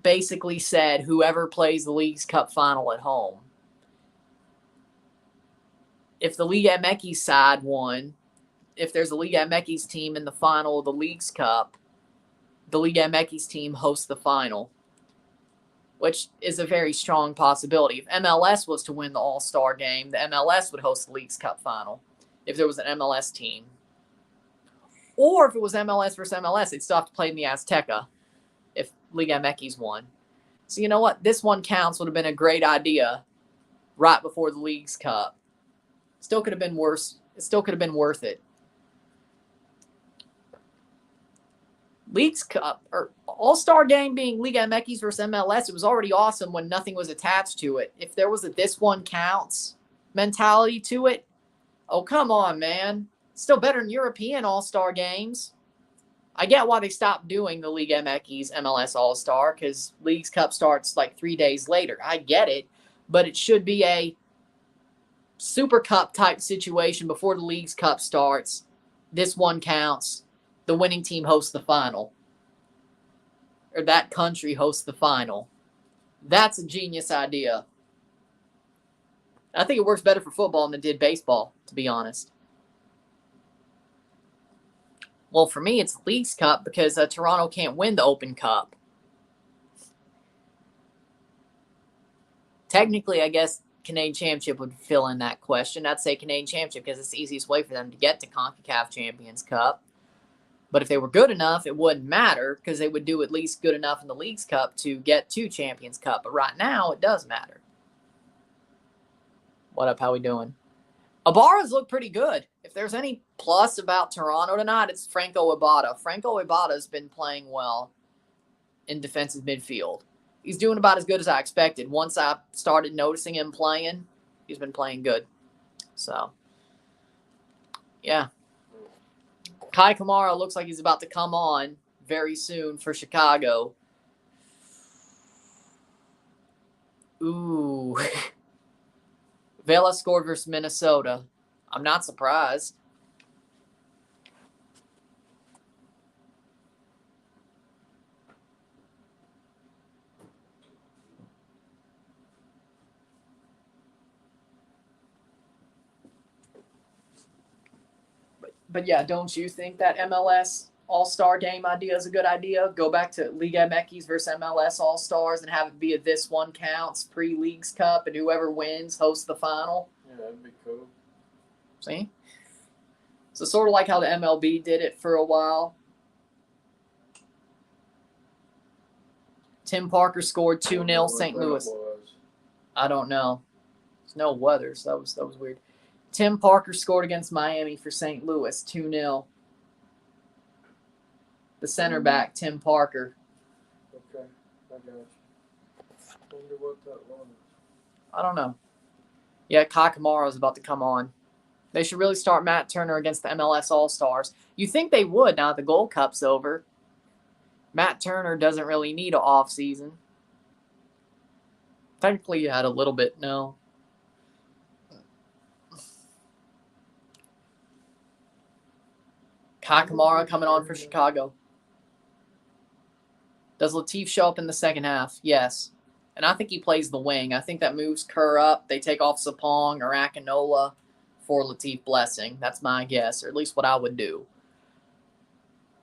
basically said whoever plays the League's Cup final at home. If the Liga MX side won, if there's a Liga MX team in the final of the League's Cup, the Liga MX team hosts the final, which is a very strong possibility. If MLS was to win the All-Star game, the MLS would host the League's Cup final if there was an MLS team. Or if it was MLS versus MLS, they'd still have to play in the Azteca if Liga MX won. So you know what? This one counts would have been a great idea right before the League's Cup. Still could have been worse. It still could have been worth it. League's Cup or All-Star game being Liga MX versus MLS, it was already awesome when nothing was attached to it. If there was a this one counts mentality to it, oh, come on, man. Still better than European All-Star games. I get why they stopped doing the Liga MX MLS All-Star because League's Cup starts like 3 days later. I get it, but it should be a Super Cup type situation before the League's Cup starts. This one counts. The winning team hosts the final. Or that country hosts the final. That's a genius idea. I think it works better for football than it did baseball, to be honest. Well, for me, it's the League's Cup because Toronto can't win the Open Cup. Technically, I guess Canadian Championship would fill in that question. I'd say Canadian Championship because it's the easiest way for them to get to CONCACAF Champions Cup. But if they were good enough, it wouldn't matter because they would do at least good enough in the League's Cup to get to Champions Cup. But right now, it does matter. What up? How we doing? Ibarra's looked pretty good. If there's any plus about Toronto tonight, it's Franco Ibarra. Franco Ibarra's been playing well in defensive midfield. He's doing about as good as I expected. Once I started noticing him playing, he's been playing good. So, yeah. Kai Kamara looks like he's about to come on very soon for Chicago. Ooh. Vela scored versus Minnesota. I'm not surprised. But yeah, don't you think that MLS All-Star game idea is a good idea? Go back to Liga MX versus MLS All-Stars and have it be a this one counts pre-League's Cup, and whoever wins hosts the final. Yeah, that'd be cool. See? So sort of like how the MLB did it for a while. Tim Parker scored 2-0 St. Louis. I don't know. There's no weather, so that was weird. Tim Parker scored against Miami for St. Louis, 2-0. The center back, Tim Parker. Okay, I got you. Wonder what that was. I don't know. Yeah, Kai Kamara is about to come on. They should really start Matt Turner against the MLS All-Stars. You think they would now that the Gold Cup's over. Matt Turner doesn't really need an off-season. Technically, he had a little bit, no. Kai Kamara coming on for Chicago. Does Latif show up in the second half? Yes. And I think he plays the wing. I think that moves Kerr up. They take off Sapong or Akinola for Latif Blessing. That's my guess, or at least what I would do.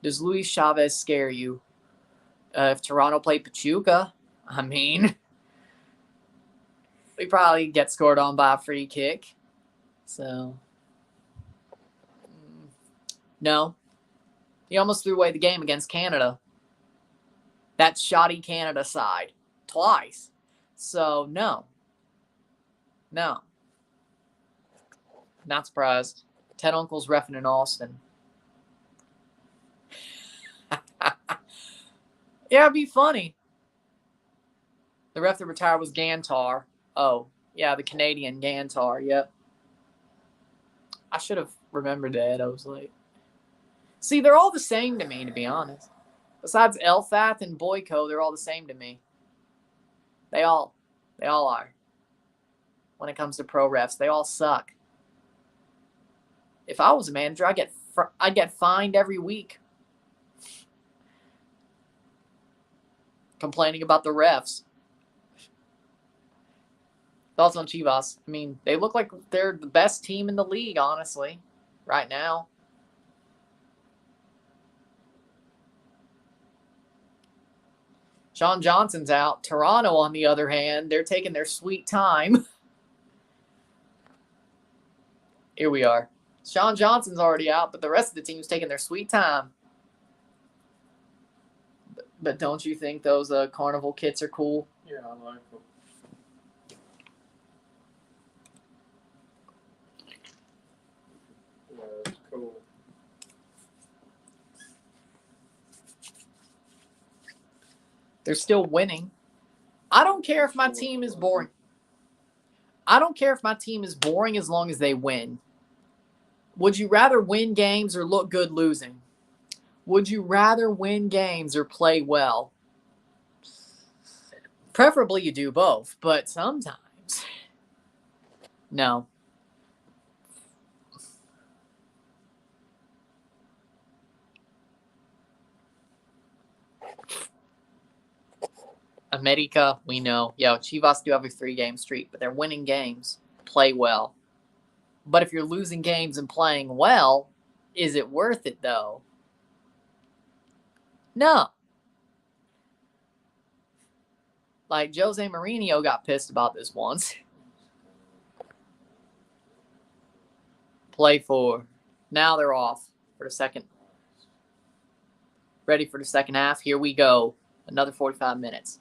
Does Luis Chavez scare you? If Toronto played Pachuca, I mean, we probably get scored on by a free kick. So, no. He almost threw away the game against Canada. That shoddy Canada side. Twice. So, no. No. Not surprised. Ted Uncle's reffing in Austin. Yeah, it'd be funny. The ref that retired was Gantar. Oh, yeah, the Canadian Gantar. Yep. I should have remembered that. I was like, see, they're all the same to me, to be honest. Besides Elfath and Boyko, they're all the same to me. They all are. When it comes to pro refs, they all suck. If I was a manager, I'd get fined every week. Complaining about the refs. Thoughts on Chivas? I mean, they look like they're the best team in the league, honestly, right now. Sean Johnson's out. Toronto, on the other hand, they're taking their sweet time. Here we are. Sean Johnson's already out, but the rest of the team's taking their sweet time. But don't you think those carnival kits are cool? Yeah, I like them. Yeah, it's cool. They're still winning. I don't care if my team is boring. I don't care if my team is boring as long as they win. Would you rather win games or look good losing? Would you rather win games or play well? Preferably you do both, but sometimes. No. America, we know. Yo, Chivas do have a 3-game streak, but they're winning games. Play well. But if you're losing games and playing well, is it worth it, though? No. Like, Jose Mourinho got pissed about this once. Play for. Now they're off for the second. Ready for the second half. Here we go. Another 45 minutes.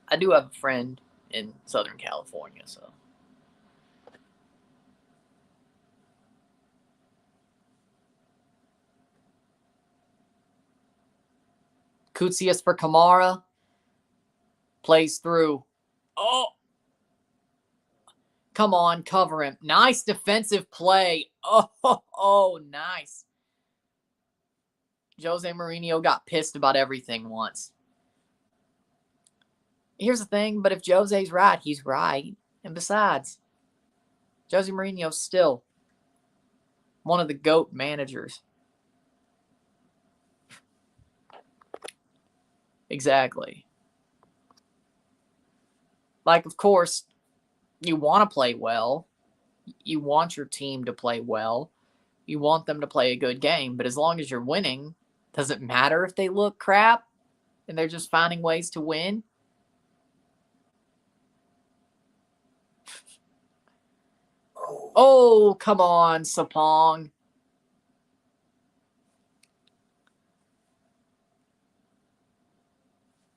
I do have a friend in Southern California, so. Koutsias for Kamara. Plays through. Oh! Come on, cover him. Nice defensive play. Oh, nice. Jose Mourinho got pissed about everything once. Here's the thing, but if Jose's right, he's right. And besides, Jose Mourinho's still one of the GOAT managers. Exactly. Like, of course, you want to play well. You want your team to play well. You want them to play a good game. But as long as you're winning, does it matter if they look crap and they're just finding ways to win? Oh, come on, Sapong.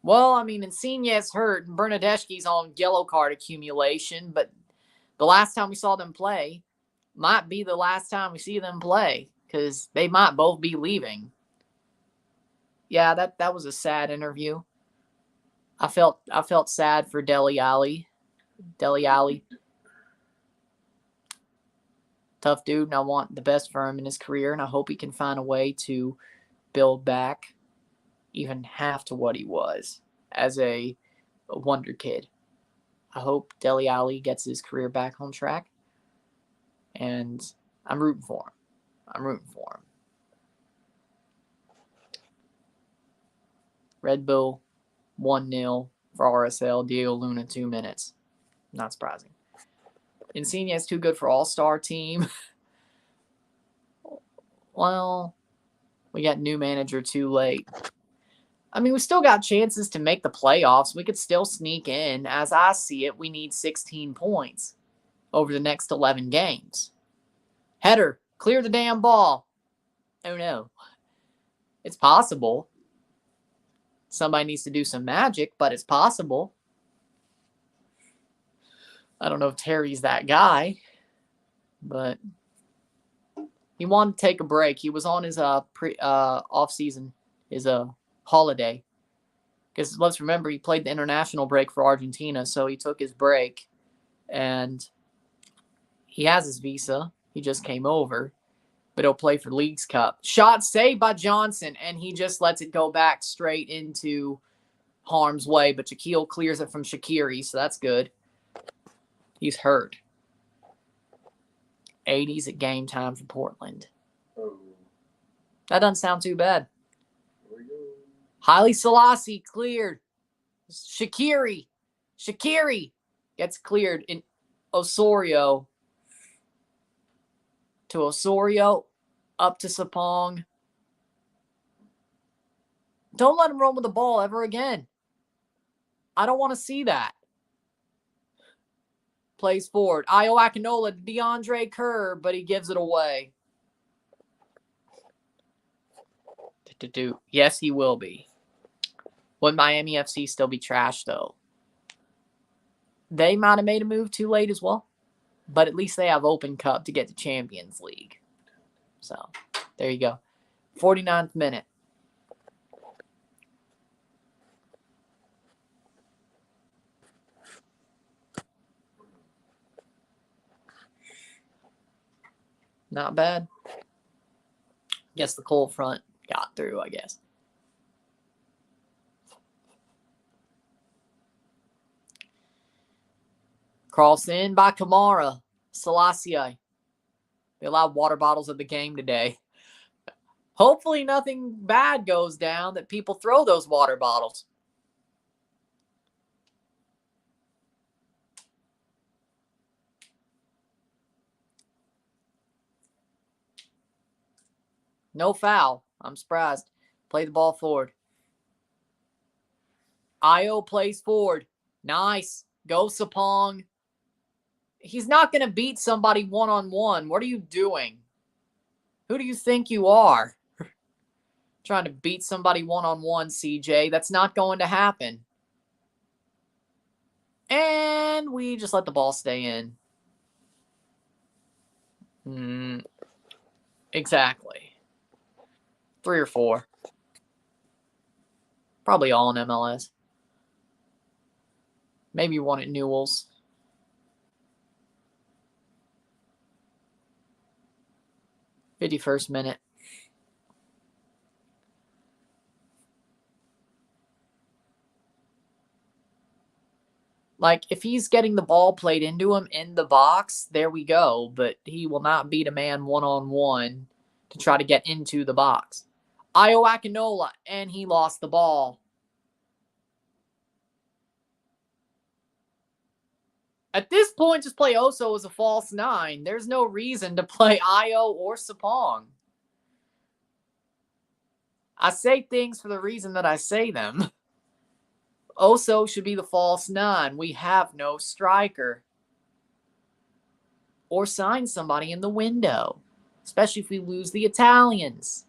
Well, I mean, Insigne's hurt and Bernadeschi's on yellow card accumulation, but the last time we saw them play might be the last time we see them play because they might both be leaving. Yeah, that was a sad interview. I felt sad for Dele Alli. Dele Alli. Tough dude, and I want the best for him in his career, and I hope he can find a way to build back even half to what he was as a wonder kid. I hope Dele Alli gets his career back on track, and I'm rooting for him. Red Bull 1-0 for RSL. Diego Luna 2 minutes. Not surprising. Insigne is too good for all-star team. Well, we got new manager too late. I mean, we still got chances to make the playoffs. We could still sneak in. As I see it, we need 16 points over the next 11 games. Header, clear the damn ball. Oh, no. It's possible. Somebody needs to do some magic, but it's possible. I don't know if Terry's that guy, but he wanted to take a break. He was on his off season, his holiday. Because let's remember, he played the international break for Argentina, so he took his break, and he has his visa. He just came over, but he'll play for Leagues Cup. Shot saved by Johnson, and he just lets it go back straight into harm's way, but Shaquille clears it from Shaqiri, so that's good. He's hurt. 80s at game time for Portland. Oh, That doesn't sound too bad. here we go. Haile Selassie cleared. Shaqiri gets cleared in Osorio. To Osorio, up to Sapong. Don't let him run with the ball ever again. I don't want to see that. Plays forward. Io Akinola to DeAndre Kerr, but he gives it away. Yes, he will be. Would Miami FC still be trash, though? They might have made a move too late as well. But at least they have Open Cup to get to Champions League. So, there you go. 49th minute. Not bad. Guess the cold front got through, I guess. Cross in by Kamara. Selassie. They allowed water bottles at the game today. Hopefully nothing bad goes down that people throw those water bottles. No foul. I'm surprised. Play the ball forward. Io plays forward. Nice. Go Sapong. He's not going to beat somebody one-on-one. What are you doing? Who do you think you are? Trying to beat somebody one-on-one, CJ. That's not going to happen. And we just let the ball stay in. Exactly. 3 or 4. Probably all in MLS. Maybe one at Newell's. '51st minute. Like, if he's getting the ball played into him in the box, there we go. But he will not beat a man one-on-one to try to get into the box. Io Akinola, and he lost the ball. At this point, just play Oso as a false 9. There's no reason to play Io or Sapong. I say things for the reason that I say them. Oso should be the false 9. We have no striker. Or sign somebody in the window. Especially if we lose the Italians.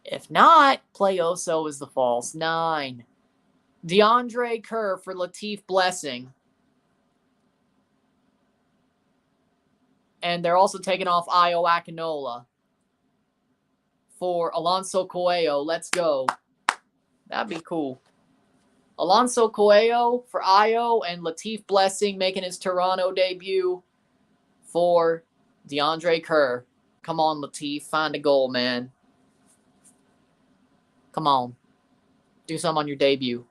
If not, play Oso as the false 9. DeAndre Kerr for Latif Blessing. And they're also taking off Io Akinola for Alonso Coelho. Let's go. That'd be cool. Alonso Coelho for Io and Latif Blessing making his Toronto debut for DeAndre Kerr. Come on, Latif. Find a goal, man. Come on. Do something on your debut.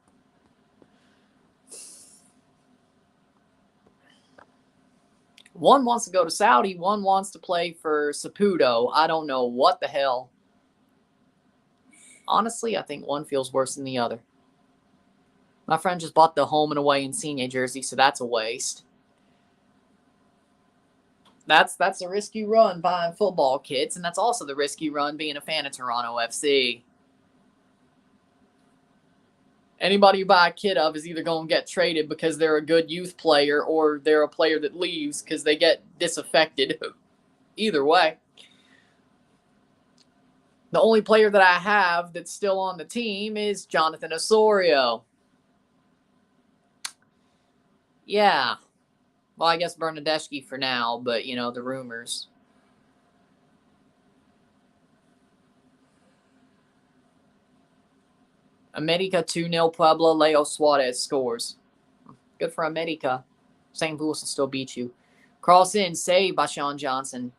One wants to go to Saudi. One wants to play for Saputo. I don't know what the hell. Honestly, I think one feels worse than the other. My friend just bought the home and away Insigne jersey, so that's a waste. That's the risk you run buying football kits, and that's also the risk you run being a fan of Toronto FC. Anybody you buy a kit of is either going to get traded because they're a good youth player or they're a player that leaves because they get disaffected. Either way. The only player that I have that's still on the team is Jonathan Osorio. Yeah. Well, I guess Bernadeschi for now, but, you know, the rumors. America 2-0 Puebla. Leo Suarez scores. Good for America. St. Louis will still beat you. Cross in, saved by Sean Johnson.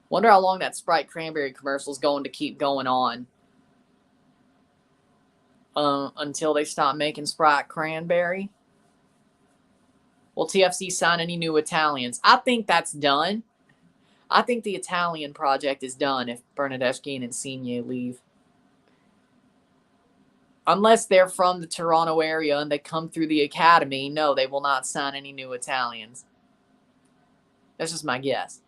Wonder how long that Sprite Cranberry commercial is going to keep going on. Until they stop making Sprite Cranberry. Will TFC sign any new Italians? I think that's done. I think the Italian project is done if Bernardeschi and Insigne leave. Unless they're from the Toronto area and they come through the academy, no, they will not sign any new Italians. That's just my guess.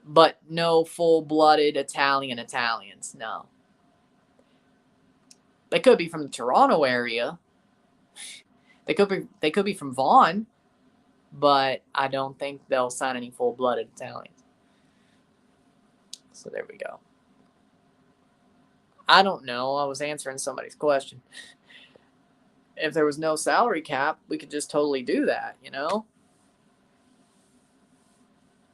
But no full-blooded Italians, no. They could be from the Toronto area. They could be from Vaughan, but I don't think they'll sign any full-blooded Italians. So there we go. I don't know. I was answering somebody's question. If there was no salary cap, we could just totally do that, you know?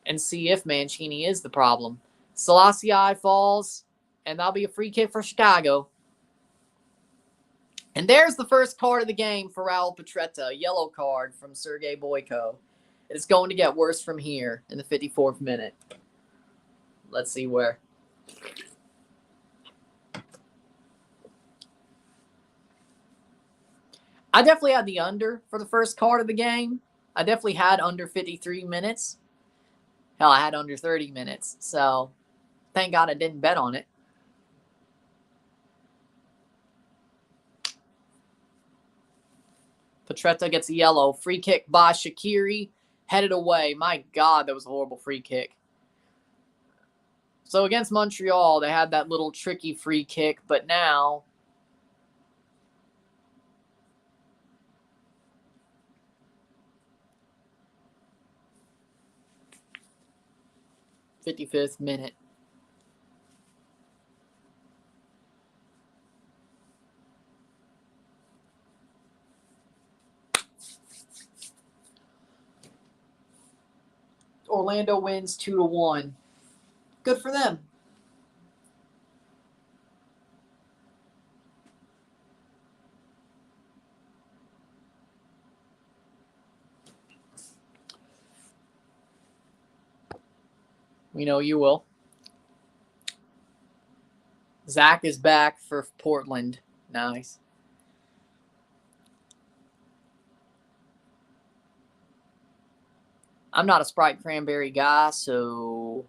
And see if Mancini is the problem. Selassie falls, and that'll be a free kick for Chicago. And there's the first card of the game for Raul Petretta. Yellow card from Sergei Boyko. It's going to get worse from here in the 54th minute. Let's see where. I definitely had the under for the first card of the game. I definitely had under 53 minutes. Hell, I had under 30 minutes. So, thank God I didn't bet on it. Petretta gets a yellow. Free kick by Shaqiri. Headed away. My God, that was a horrible free kick. So, against Montreal, they had that little tricky free kick. But now... '55th minute. Orlando wins 2-1. Good for them. We know you will. Zach is back for Portland. Nice. I'm not a Sprite Cranberry guy, so...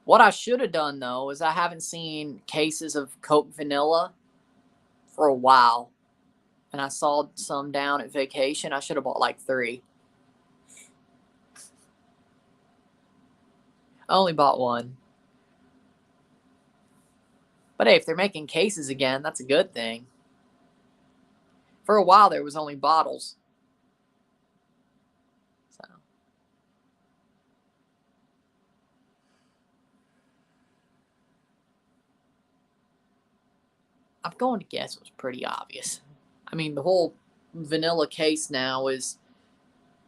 What I should have done, though, is I haven't seen cases of Coke Vanilla for a while. And I saw some down at vacation. I should have bought like 3. I only bought 1. But hey, if they're making cases again, that's a good thing. For a while, there was only bottles. So. I'm going to guess it was pretty obvious. I mean, the whole vanilla case now is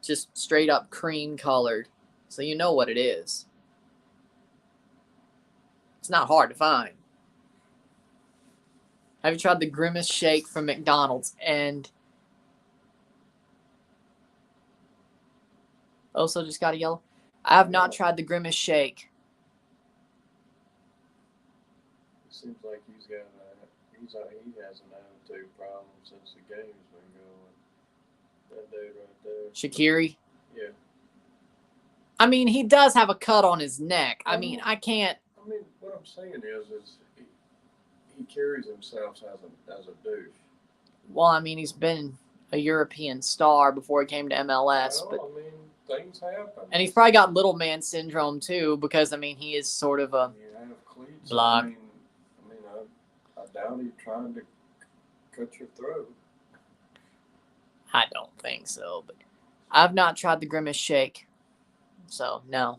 just straight up cream colored. So you know what it is. It's not hard to find. Have you tried the Grimace Shake from McDonald's? And also just got a yellow. I have not tried the Grimace Shake. It seems like he has an attitude problem since the game's been going. That dude right there. Shaqiri? Yeah. I mean, he does have a cut on his neck. I mean, I can't. I mean, what I'm saying is he carries himself as a douche. Well, I mean, he's been a European star before he came to MLS. Well, but I mean, things happen. And he's probably got little man syndrome, too, because, I mean, he is sort of a block. I doubt he's trying to cut your throat. I don't think so, but I've not tried the Grimace Shake. So, no.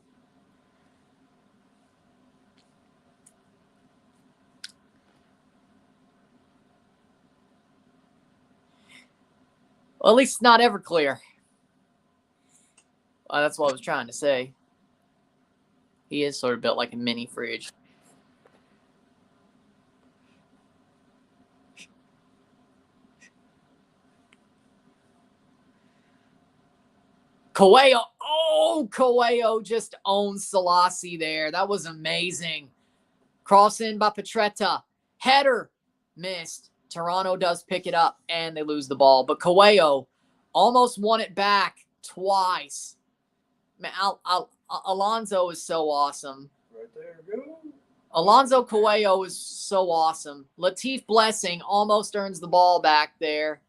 Well, at least it's not Everclear. Well, that's what I was trying to say. He is sort of built like a mini fridge. Coelho. Oh, Coelho just owns Selassie there. That was amazing. Cross in by Petretta. Header. Missed. Toronto does pick it up, and they lose the ball. But Coelho almost won it back twice. Man, Alonso is so awesome. Right there, go. Alonso Coelho is so awesome. Latif Blessing almost earns the ball back there.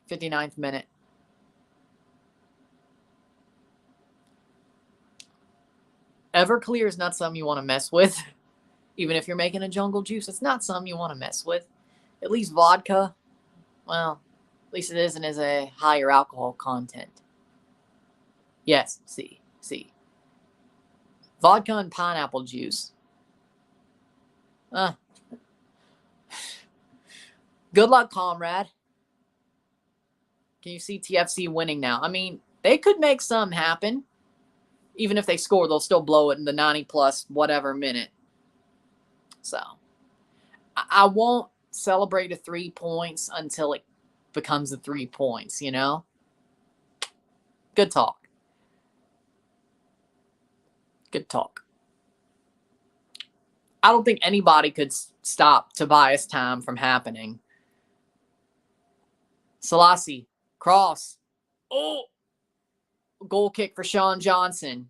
59th minute. Everclear is not something you want to mess with. Even if you're making a jungle juice, it's not something you want to mess with. At least vodka, well, at least it isn't as a higher alcohol content. Yes, see. Vodka and pineapple juice. Good luck, comrade. Can you see TFC winning now? I mean, they could make some happen. Even if they score, they'll still blow it in the 90 plus whatever minute. So, I won't celebrate the 3 points until it becomes the 3 points, you know? Good talk. Good talk. I don't think anybody could stop Tobias time from happening. Selassie, cross. Oh! Goal kick for Sean Johnson.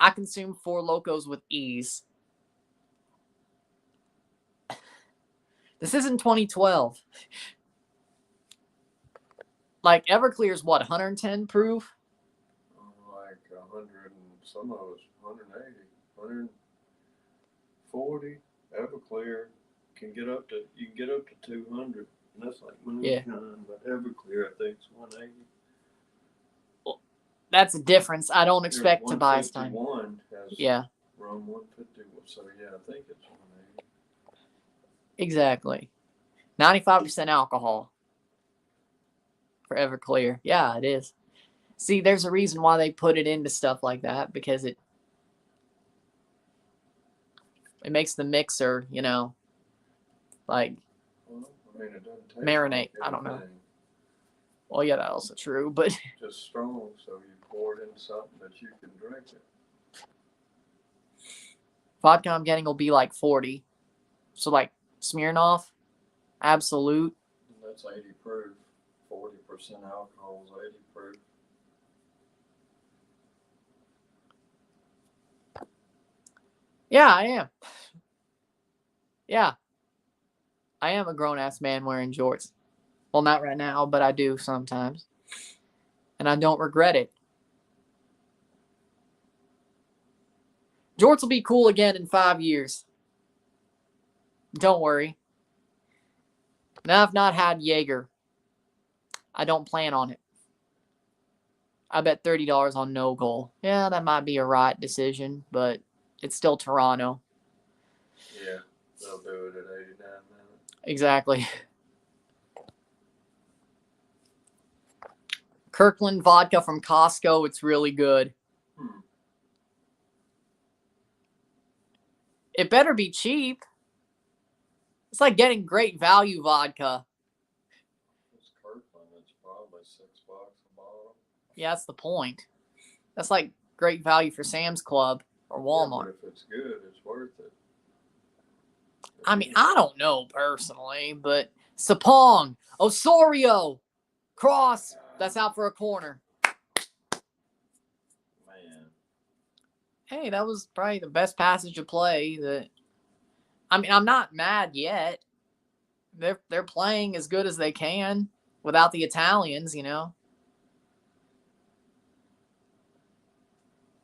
I consume 4 Locos with ease. This isn't 2012. Like, Everclear's what, 110 proof? Like 100 and some of us, 180, 140. Everclear you can get up to 200. And that's like moonshine, but Everclear I think is 180. Well, that's a difference. I don't expect Tobias time. Yeah. Rum 150, so yeah, I think it's 180. Exactly. 95% alcohol for Everclear. Yeah, it is. See, there's a reason why they put it into stuff like that, because it makes the mixer, you know, like it doesn't taste marinate. like I don't know. anything. Well, yeah, that's also true, but Just strong, so you pour it into something that you can drink it. vodka I'm getting will be like 40. So like Smirnoff, Absolute. That's 80 proof. 40% alcohol is 80 proof. Yeah, I am. Yeah. I am a grown-ass man wearing jorts. Well, not right now, but I do sometimes. And I don't regret it. Jorts will be cool again in 5 years. Don't worry. Now I've not had Jaeger. I don't plan on it. I bet $30 on no goal. Yeah, that might be a right decision, but it's still Toronto. Yeah, they'll do it at 89 minutes. Exactly. Kirkland vodka from Costco. It's really good. It better be cheap. It's like getting great value vodka. It's Kirkland. It's probably $6 a bottle. Yeah, that's the point. That's like great value for Sam's Club or Walmart. Yeah, but if it's good, it's worth it. I mean, I don't know personally, but Sapong, Osorio, cross. That's out for a corner. Man. Hey, that was probably the best passage of play. I mean, I'm not mad yet. They're playing as good as they can without the Italians, you know.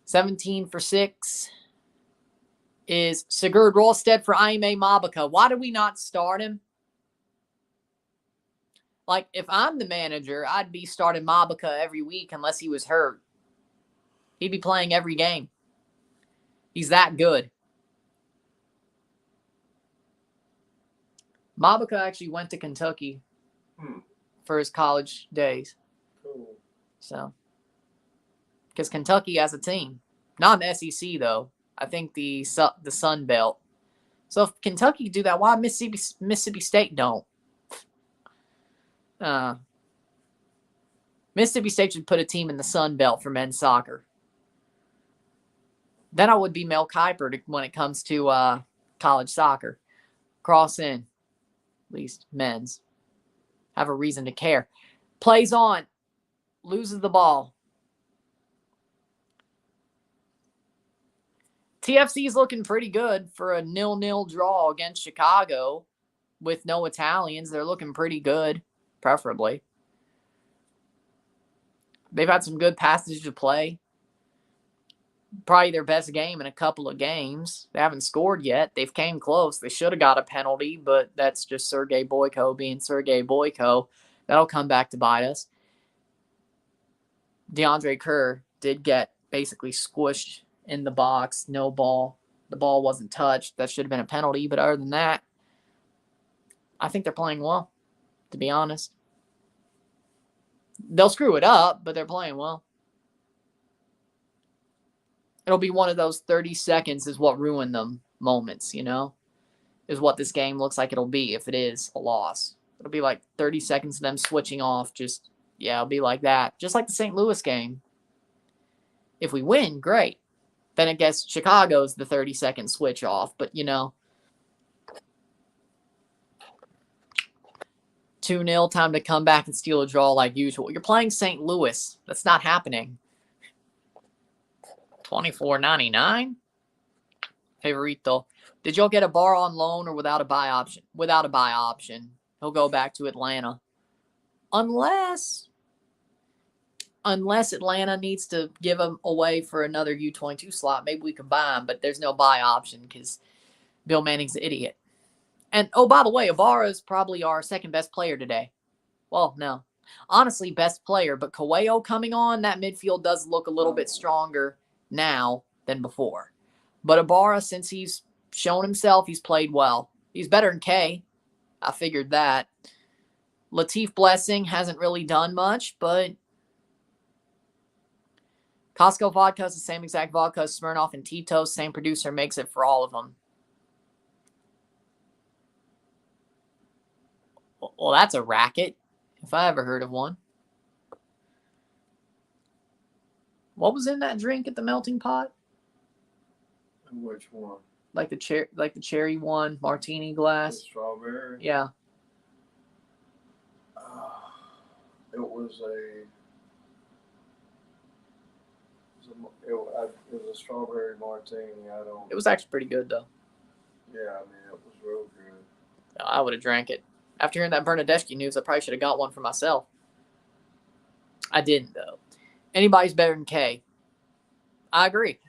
17 for 6 is Sigurd Rolstead for Aime Mabaka. Why do we not start him? Like, if I'm the manager, I'd be starting Mabaka every week unless he was hurt. He'd be playing every game. He's that good. Mabaka actually went to Kentucky for his college days. Cool. So, because Kentucky has a team. Not an SEC, though. I think the Sun Belt. So if Kentucky do that, why Mississippi State don't? Mississippi State should put a team in the Sun Belt for men's soccer. Then I would be Mel Kiper when it comes to college soccer. Cross in, at least men's. Have a reason to care. Plays on. Loses the ball. TFC is looking pretty good for a 0-0 draw against Chicago with no Italians. They're looking pretty good, preferably. They've had some good passage to play. Probably their best game in a couple of games. They haven't scored yet. They've came close. They should have got a penalty, but that's just Sergei Boyko being Sergei Boyko. That'll come back to bite us. DeAndre Kerr did get basically squished in the box. No ball. The ball wasn't touched. That should have been a penalty, but other than that, I think they're playing well, to be honest. They'll screw it up, but they're playing well. It'll be one of those 30 seconds is what ruined them moments, you know, is what this game looks like it'll be if it is a loss. It'll be like 30 seconds of them switching off. It'll be like that. Just like the St. Louis game. If we win, great. Then I guess Chicago's the 30-second switch off. But, 2-0, time to come back and steal a draw like usual. You're playing St. Louis. That's not happening. $24.99. Favorito. Did y'all get a bar on loan or without a buy option? Without a buy option. He'll go back to Atlanta. Unless Atlanta needs to give him away for another U22 slot, maybe we can buy him, but there's no buy option because Bill Manning's an idiot. And, oh, by the way, Ibarra is probably our second best player today. Well, no. Honestly, best player, but Coelho coming on, that midfield does look a little bit stronger now than before. But Ibarra, since he's shown himself, he's played well. He's better than K. I figured that. Latif Blessing hasn't really done much, but Costco vodka is the same exact vodka as Smirnoff and Tito's. Same producer makes it for all of them. Well, that's a racket, if I ever heard of one. What was in that drink at the melting pot? Which one? Like the cherry one, martini glass. The strawberry? Yeah. It was a strawberry martini. It was actually pretty good, though. Yeah, I mean, it was real good. I would have drank it. After hearing that Bernadeschi news, I probably should have got one for myself. I didn't, though. Anybody's better than K. I agree.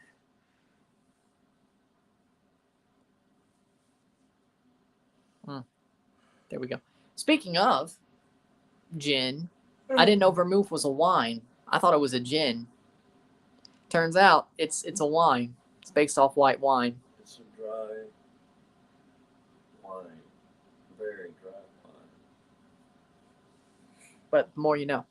There we go. Speaking of gin, I didn't know vermouth was a wine. I thought it was a gin. Turns out it's a wine. It's based off white wine. It's a dry wine. Very dry wine. But the more you know.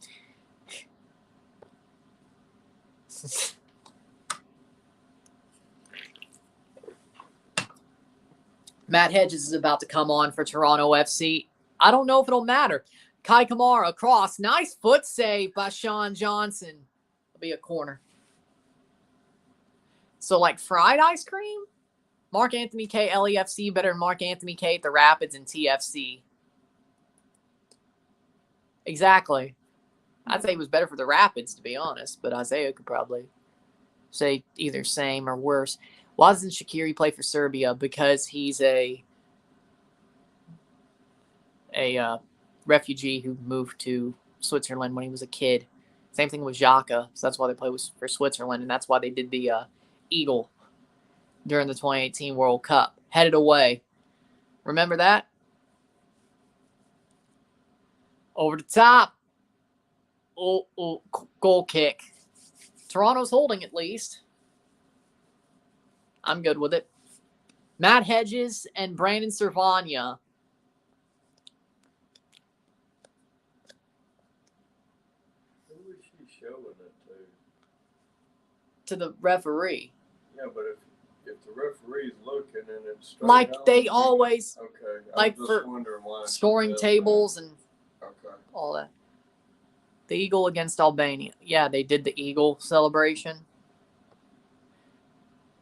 Matt Hedges is about to come on for Toronto FC. I don't know if it'll matter. Kai Kamara across. Nice foot save by Sean Johnson. It'll be a corner. So, like fried ice cream? Mark Anthony K, LEFC, better than Mark Anthony K at the Rapids and TFC. Exactly. I'd say he was better for the Rapids, to be honest, but Isaiah could probably say either same or worse. Why doesn't Shaqiri play for Serbia? Because he's a refugee who moved to Switzerland when he was a kid. Same thing with Xhaka, so that's why they play for Switzerland, and that's why they did the Eagle during the 2018 World Cup. Headed away. Remember that? Over the top. Oh, goal kick. Toronto's holding at least. I'm good with it. Matt Hedges and Brandon Servania. Who was she showing it to the referee. Yeah, but if the referee's looking and it's straight Like on, they always, okay. like I'm just for wondering why scoring tables and okay. all that. The Eagle against Albania. Yeah, they did the Eagle celebration.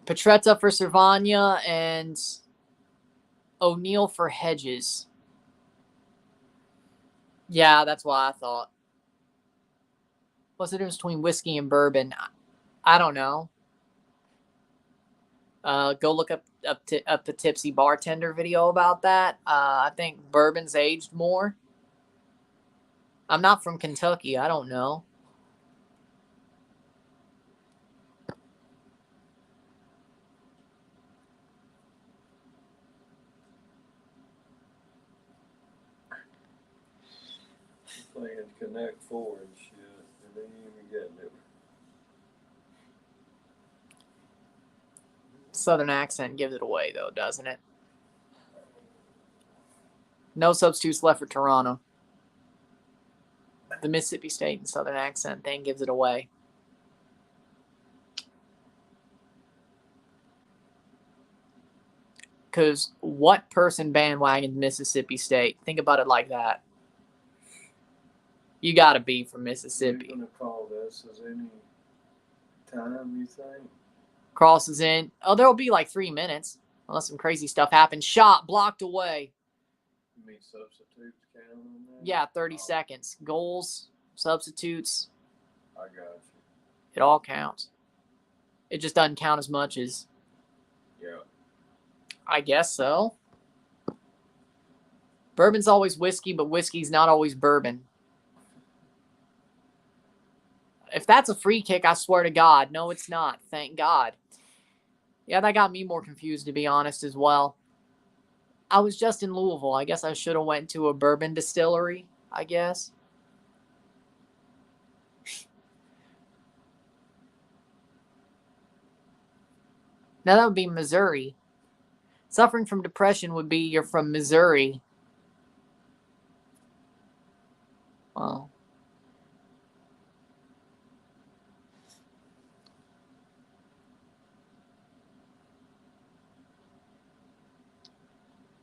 Petretta for Cervania and O'Neal for Hedges. Yeah, that's what I thought. What's the difference between whiskey and bourbon? I don't know. Go look up the Tipsy Bartender video about that. I think bourbon's aged more. I'm not from Kentucky. I don't know. Playing Connect Four and shit, and they ain't even getting it. Southern accent gives it away, though, doesn't it? No substitutes left for Toronto. The Mississippi State and Southern accent thing gives it away. Because what person bandwagoned Mississippi State? Think about it like that. You got to be from Mississippi. You're going to call this as any time, you think? Crosses in. Oh, there'll be like 3 minutes. Unless some crazy stuff happens. Shot, blocked away. You mean substitutes count on that? Yeah, 30 seconds. Goals, substitutes. I got you. It all counts. It just doesn't count as much as... Yeah. I guess so. Bourbon's always whiskey, but whiskey's not always bourbon. If that's a free kick, I swear to God. No, it's not. Thank God. Yeah, that got me more confused, to be honest, as well. I was just in Louisville. I guess I should have went to a bourbon distillery, I guess. Now, that would be Missouri. Suffering from depression would be you're from Missouri. Well...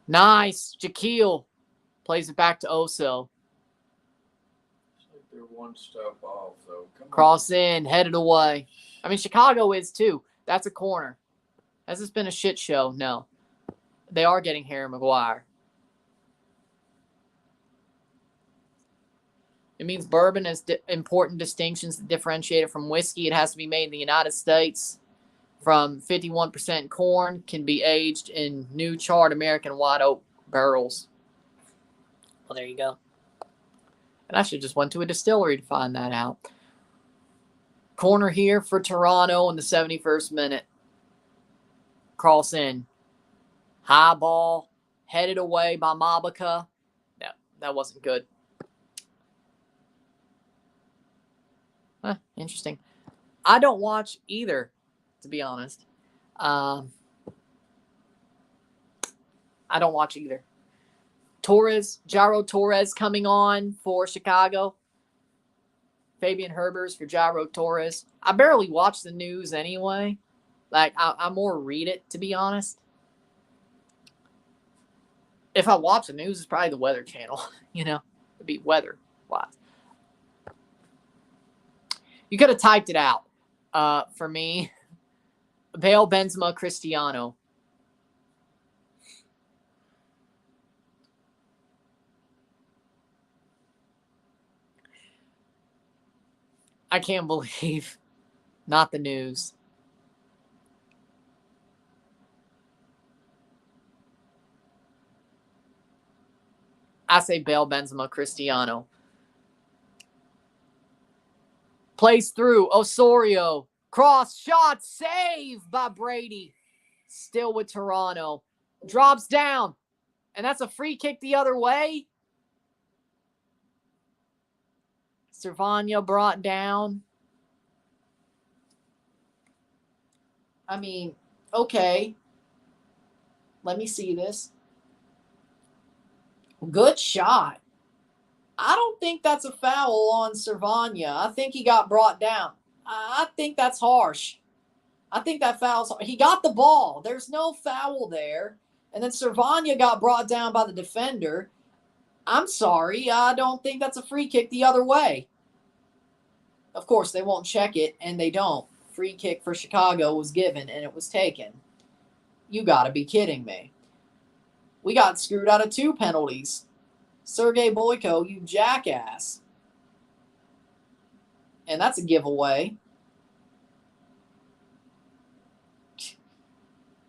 Nice. Jaquil plays it back to Oso. It's like they're one step off, though. Cross in, headed away. I mean, Chicago is too. That's a corner. Has this been a shit show? No. They are getting Harry Maguire. It means bourbon has important distinctions that differentiate it from whiskey. It has to be made in the United States. From 51% corn, can be aged in new charred American white oak barrels. Well, there you go. And I should just went to a distillery to find that out. Corner here for Toronto in the 71st minute. Cross in. High ball. Headed away by Mabaka. No, that wasn't good. Interesting. I don't watch either, to be honest. I don't watch either. Jairo Torres coming on for Chicago. Fabian Herbers for Jairo Torres. I barely watch the news anyway. Like, I more read it, to be honest. If I watch the news, it's probably the Weather Channel. You know, it'd be weather-wise. You could have typed it out for me. Bale, Benzema, Cristiano. I can't believe not the news. I say Bale, Benzema, Cristiano. Plays through. Osorio. Cross shot. Save by Brady. Still with Toronto. Drops down. And that's a free kick the other way. Cervania brought down. I mean, okay. Let me see this. Good shot. I don't think that's a foul on Cervania. I think he got brought down. I think that's harsh. I think that foul's... He got the ball. There's no foul there. And then Cervania got brought down by the defender. I'm sorry. I don't think that's a free kick the other way. Of course, they won't check it, and they don't. Free kick for Chicago was given, and it was taken. You gotta be kidding me. We got screwed out of 2 penalties. Sergei Boyko, you jackass. And that's a giveaway.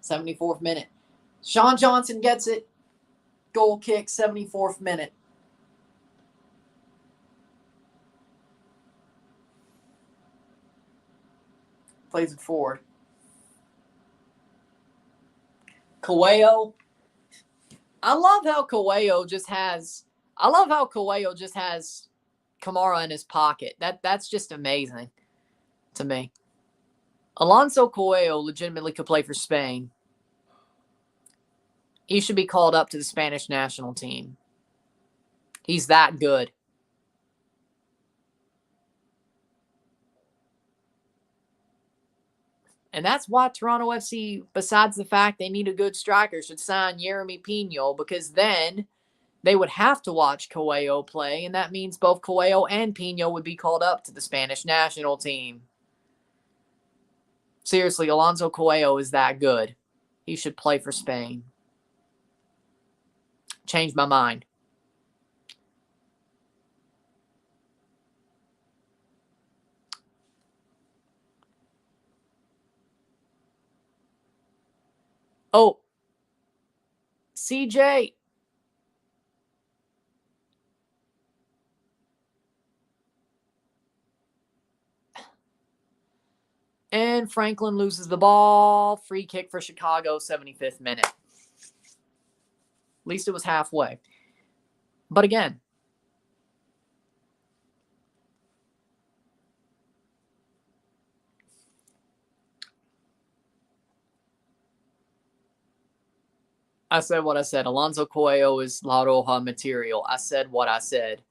74th minute. Sean Johnson gets it. Goal kick, 74th minute. Plays it forward. Coelho. I love how Coelho just has Kamara in his pocket. That's just amazing to me. Alonso Coelho legitimately could play for Spain. He should be called up to the Spanish national team. He's that good. And that's why Toronto FC, besides the fact they need a good striker, should sign Yeremy Pino, because then they would have to watch Coelho play, and that means both Coelho and Pino would be called up to the Spanish national team. Seriously, Alonso Coelho is that good. He should play for Spain. Changed my mind. Oh, CJ. And Franklin loses the ball. Free kick for Chicago, 75th minute. At least it was halfway. But again, I said what I said. Alonso Coelho is La Roja material. I said what I said.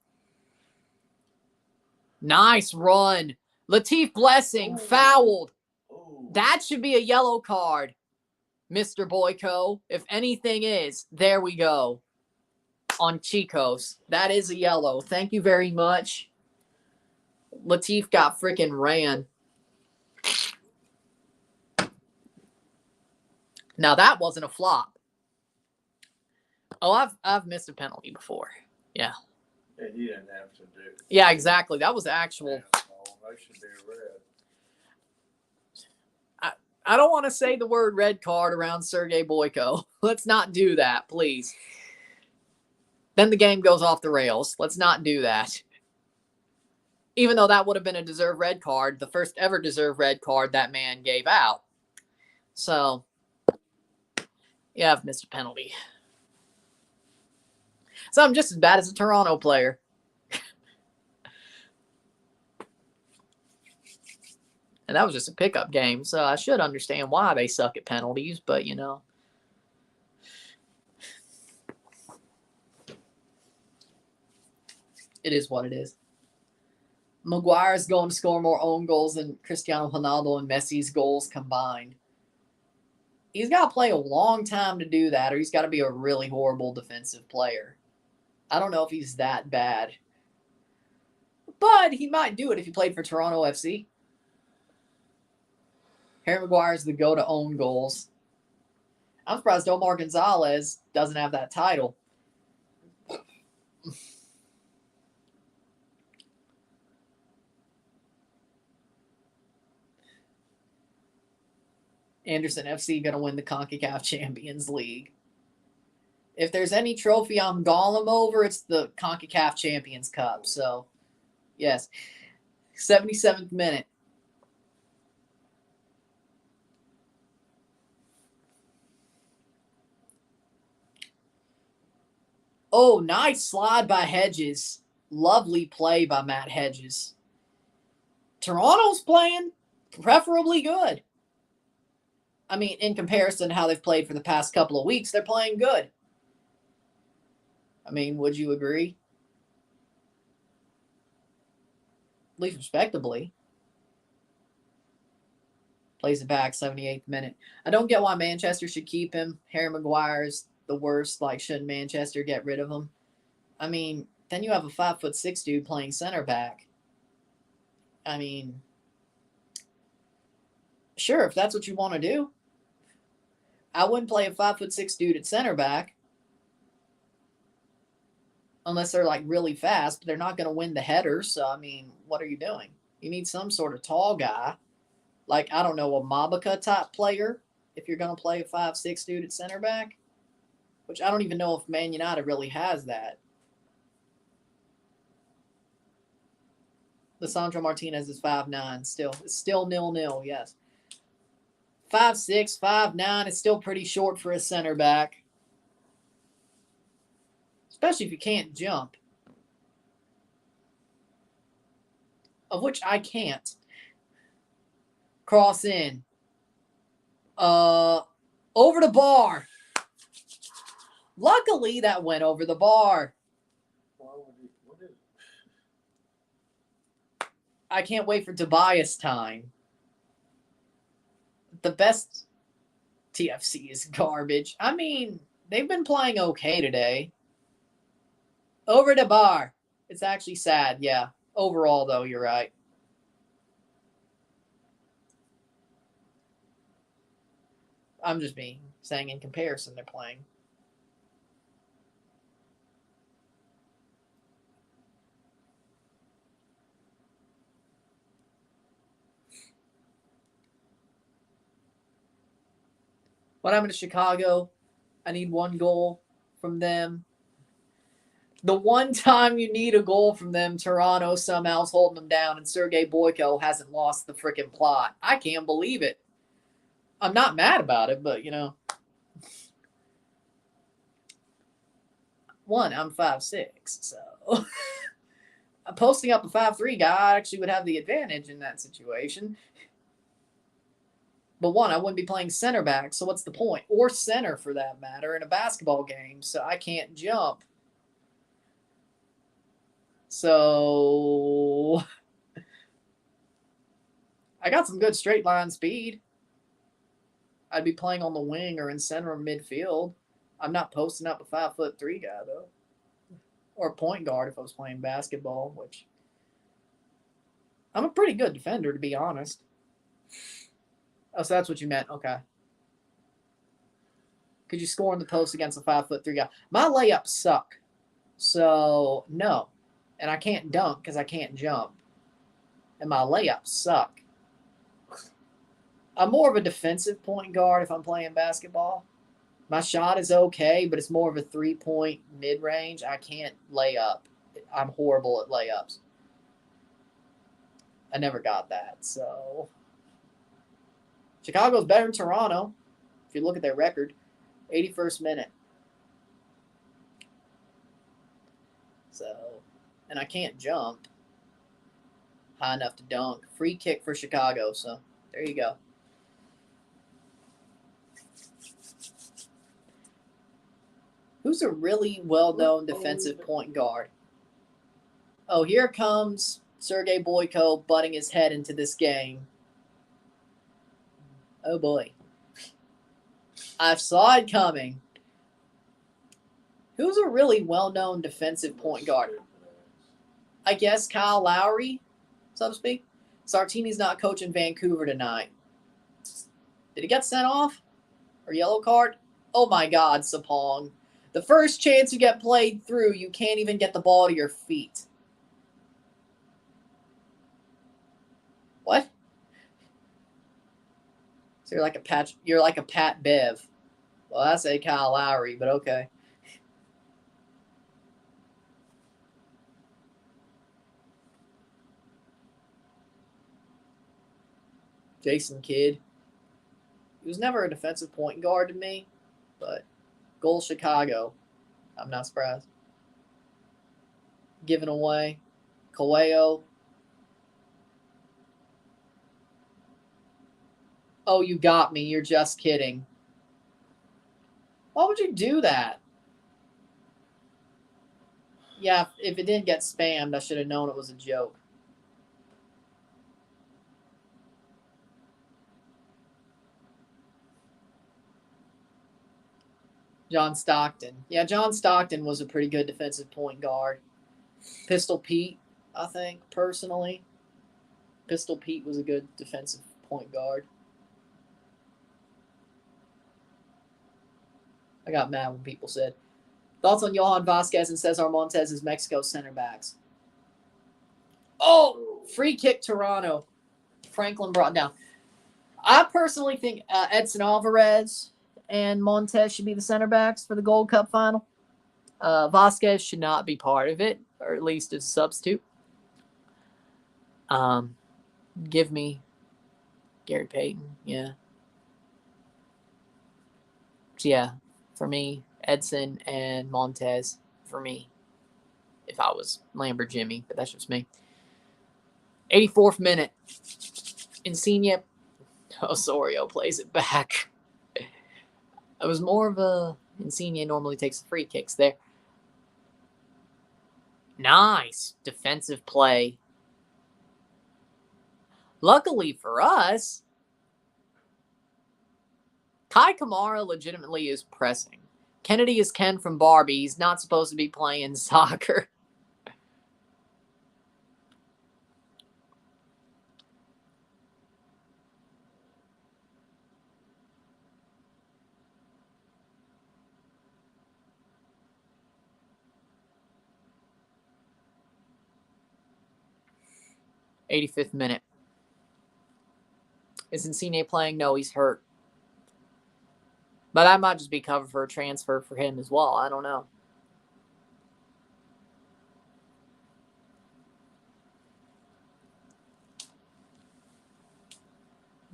Nice run. Latif Blessing fouled. That should be a yellow card, Mr. Boyko. If anything is, there we go. On Chicos. That is a yellow. Thank you very much. Latif got freaking ran. Now that wasn't a flop. Oh, I've missed a penalty before. Yeah. Yeah, he didn't have to do it. Yeah, exactly. That was actual. That should be red. I don't want to say the word red card around Sergei Boyko. Let's not do that, please. Then the game goes off the rails. Let's not do that. Even though that would have been a deserved red card, the first ever deserved red card that man gave out. So, yeah, I've missed a penalty. So I'm just as bad as a Toronto player. And that was just a pickup game, so I should understand why they suck at penalties, but, you know. It is what it is. Maguire is going to score more own goals than Cristiano Ronaldo and Messi's goals combined. He's got to play a long time to do that, or he's got to be a really horrible defensive player. I don't know if he's that bad. But he might do it if he played for Toronto FC. Harry Maguire's the go to own goals. I'm surprised Omar Gonzalez doesn't have that title. Anderson FC going to win the CONCACAF Champions League. If there's any trophy I'm Gollum over, it's the CONCACAF Champions Cup. So, yes. 77th minute. Oh, nice slide by Hedges. Lovely play by Matt Hedges. Toronto's playing preferably good. I mean, in comparison to how they've played for the past couple of weeks, they're playing good. I mean, would you agree? At least respectably. Plays it back, 78th minute. I don't get why Manchester should keep him. Harry Maguire's the worst. Like, shouldn't Manchester get rid of him? I mean, then you have a 5'6" dude playing center back. I mean, sure, if that's what you want to do. I wouldn't play a 5'6" dude at center back. Unless they're like really fast, but they're not going to win the headers. So, I mean, what are you doing? You need some sort of tall guy. Like, I don't know, a Mabaka type player if you're going to play a 5'6" dude at center back. Which I don't even know if Man United really has that. Lisandro Martinez is 5'9" still. It's still 0-0, yes. 5'6", 5'9" is still pretty short for a center back. Especially if you can't jump. Of which I can't. Cross in. Over the bar. Luckily, that went over the bar. I can't wait for Tobias time. The best TFC is garbage. I mean, they've been playing okay today. Over the bar. It's actually sad, yeah. Overall, though, you're right. I'm just saying in comparison they're playing. What happened to Chicago? I need one goal from them. The one time you need a goal from them, Toronto somehow's holding them down, and Sergei Boyko hasn't lost the freaking plot. I can't believe it. I'm not mad about it, but, you know. One, I'm 5'6", so posting up a 5'3" guy, I actually would have the advantage in that situation. But one, I wouldn't be playing center back, so what's the point? Or center, for that matter, in a basketball game, so I can't jump. So I got some good straight line speed. I'd be playing on the wing or in center or midfield. I'm not posting up a 5'3" guy, though. Or a point guard if I was playing basketball, which I'm a pretty good defender, to be honest. Oh, so that's what you meant. Okay. Could you score in the post against a 5'3" guy? My layups suck. So, no. And I can't dunk because I can't jump. And my layups suck. I'm more of a defensive point guard if I'm playing basketball. My shot is okay, but it's more of a 3-point mid-range. I can't lay up. I'm horrible at layups. I never got that, so. Chicago's better than Toronto, if you look at their record. 81st minute. So, and I can't jump high enough to dunk. Free kick for Chicago, so there you go. Who's a really well-known defensive point guard? Oh, here comes Sergei Boyko butting his head into this game. Oh, boy. I saw it coming. Who's a really well-known defensive point guard? I guess Kyle Lowry, so to speak. Sartini's not coaching Vancouver tonight. Did he get sent off? Or yellow card? Oh, my God, Sapong. The first chance you get played through, you can't even get the ball to your feet. What? So you're like a Pat Bev. Well, that's a Kyle Lowry, but okay. Jason Kidd. He was never a defensive point guard to me, but goal Chicago. I'm not surprised. Given away. Coelho. Oh, you got me. You're just kidding. Why would you do that? Yeah, if it didn't get spammed, I should have known it was a joke. John Stockton. Yeah, John Stockton was a pretty good defensive point guard. Pistol Pete, I think, personally. Pistol Pete was a good defensive point guard. I got mad when people said, thoughts on Johan Vasquez and Cesar Montes as Mexico's center backs? Oh, free kick Toronto. Franklin brought down. I personally think Edson Alvarez and Montes should be the center backs for the Gold Cup final. Vasquez should not be part of it, or at least as a substitute. Give me Gary Payton, yeah. So yeah, for me, Edson and Montes for me, if I was Lambert Jimmy, but that's just me. 84th minute. Insigne Osorio plays it back. It was more of a Insigne normally takes the free kicks there. Nice defensive play. Luckily for us, Kai Kamara legitimately is pressing. Kennedy is Ken from Barbie. He's not supposed to be playing soccer. '85th minute. Is Insigne playing? No, he's hurt. But that might just be covered for a transfer for him as well. I don't know.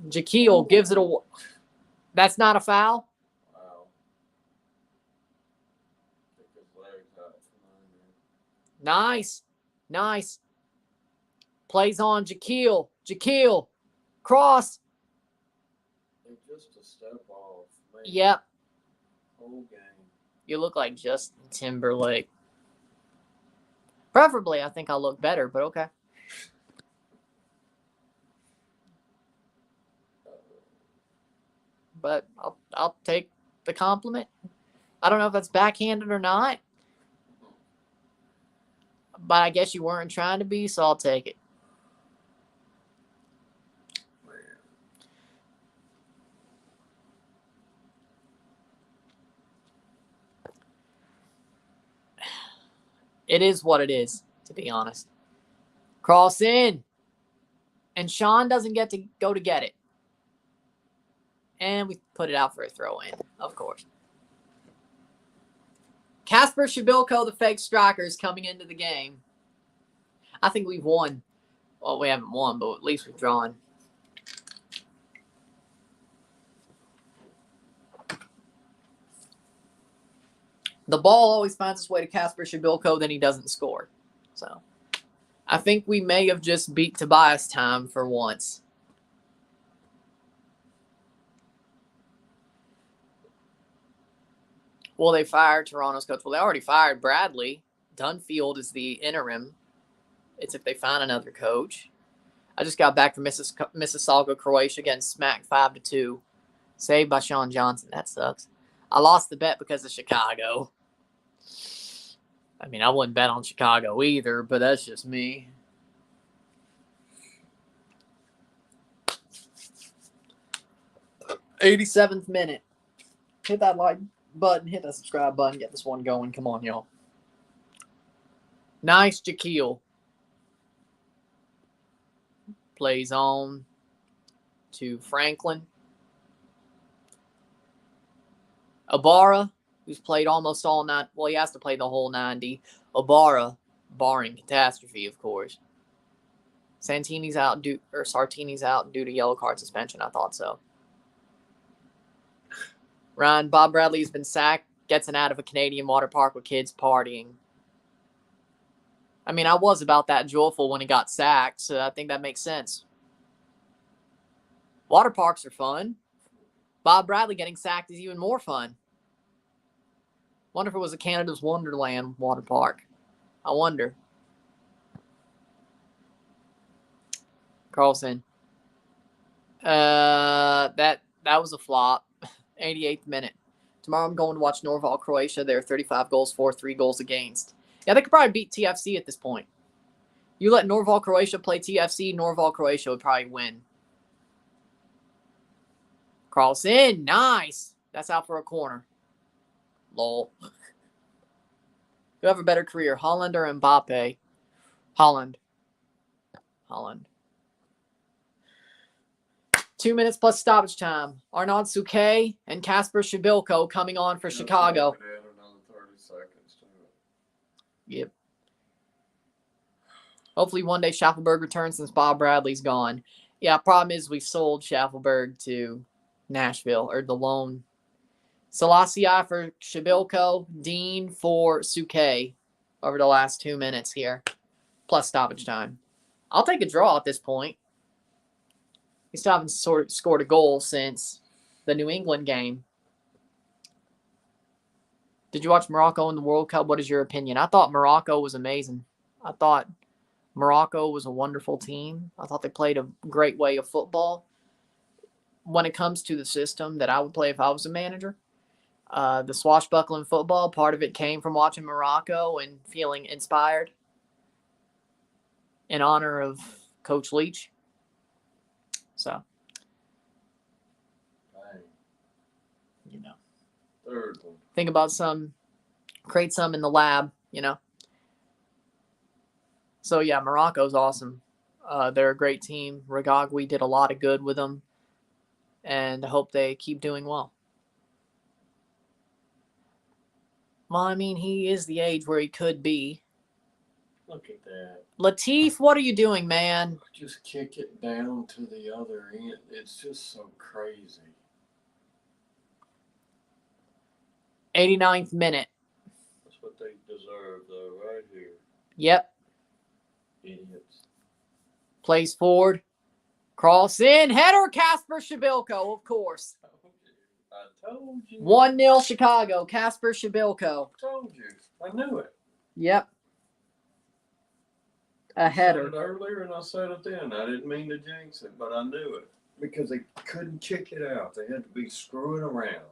Jaquil gives it a... That's not a foul? Wow. Kick his legs out from under. Nice. Nice. Plays on Jaquil. Jaquil. Cross. And just a step off. Man. Yep. Whole game. You look like Justin Timberlake. Preferably, I think I'll look better, but okay. But I'll take the compliment. I don't know if that's backhanded or not. But I guess you weren't trying to be, so I'll take it. It is what it is, to be honest. Cross in. And Sean doesn't get to go to get it. And we put it out for a throw-in, of course. Kasper Shabilko, the fake striker, is coming into the game. I think we've won. Well, we haven't won, but at least we've drawn. The ball always finds its way to Kasper Shabilko, then he doesn't score. So, I think we may have just beat Tobias time for once. Will they fire Toronto's coach? Well, they already fired Bradley. Dunfield is the interim. It's if they find another coach. I just got back from Mississauga, Croatia, getting smacked 5-2. Saved by Sean Johnson. That sucks. I lost the bet because of Chicago. I mean, I wouldn't bet on Chicago either, but that's just me. '87th minute. Hit that like button, hit that subscribe button, get this one going. Come on, y'all. Nice Jaquil. Plays on to Franklin. Ibarra, who's played almost all night. Well, he has to play the whole 90. Ibarra, barring catastrophe, of course. Sartini's out due to yellow card suspension. I thought so. Ryan, Bob Bradley's been sacked, gets an out of a Canadian water park with kids partying. I mean, I was about that joyful when he got sacked, so I think that makes sense. Water parks are fun. Bob Bradley getting sacked is even more fun. Wonder if it was a Canada's Wonderland water park. I wonder. Carlson. That was a flop. 88th minute. Tomorrow I'm going to watch Norval, Croatia. They're 35 goals for, 3 goals against. Yeah, they could probably beat TFC at this point. You let Norval Croatia play TFC, Norval Croatia would probably win. Carlson, nice. That's out for a corner. Lol. Who have a better career, Holland or Mbappe? Holland. 2 minutes plus stoppage time. Arnaud Souquet and Kasper Shibilko coming on for Chicago. Another 30 seconds to it. Yep. Hopefully one day Schaffelberg returns since Bob Bradley's gone. Yeah, problem is we've sold Schaffelberg to Nashville, or the loan. Selassie for Shibilko, Dean for Souquet over the last 2 minutes here, plus stoppage time. I'll take a draw at this point. We still haven't scored a goal since the New England game. Did you watch Morocco in the World Cup? What is your opinion? I thought Morocco was amazing. I thought Morocco was a wonderful team. I thought they played a great way of football. When it comes to the system that I would play if I was a manager, the swashbuckling football, part of it came from watching Morocco and feeling inspired in honor of Coach Leach. So, you know, Third one. think about create some in the lab, you know. So, yeah, Morocco's awesome. They're a great team. Regagui did a lot of good with them, and I hope they keep doing well. Well, I mean, he is the age where he could be. Look at that. Latif, what are you doing, man? Just kick it down to the other end. It's just so crazy. 89th minute. That's what they deserve, though, right here. Yep. Idiots. Plays forward. Cross in. Header, Kasper Shibilko, of course. I told you. 1-0 Chicago. Kasper Shibilko. I told you. I knew it. Yep. A header. I said it earlier and I said it then. I didn't mean to jinx it, but I knew it. Because they couldn't kick it out. They had to be screwing around.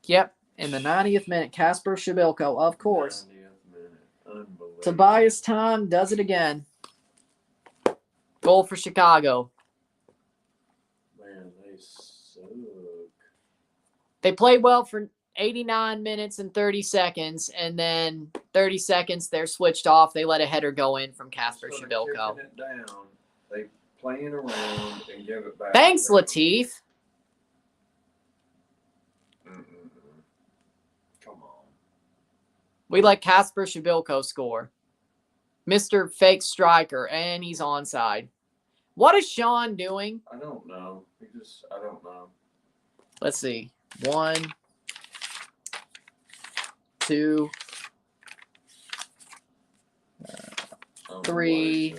Yep. In the 90th minute, Kasper Shibilko, of course. 90th minute. Unbelievable. Tobias Time does it again. Goal for Chicago. Man, they suck. They played well for 89 minutes and 30 seconds, and then 30 seconds they're switched off. They let a header go in from Kasper Shibilko. Kicking it down, they playing around and give it back. Thanks, Latif. Come on. We let Kasper Shibilko score. Mr. Fake Striker, and he's onside. What is Sean doing? I don't know. I don't know. Let's see. 1, 2, 3,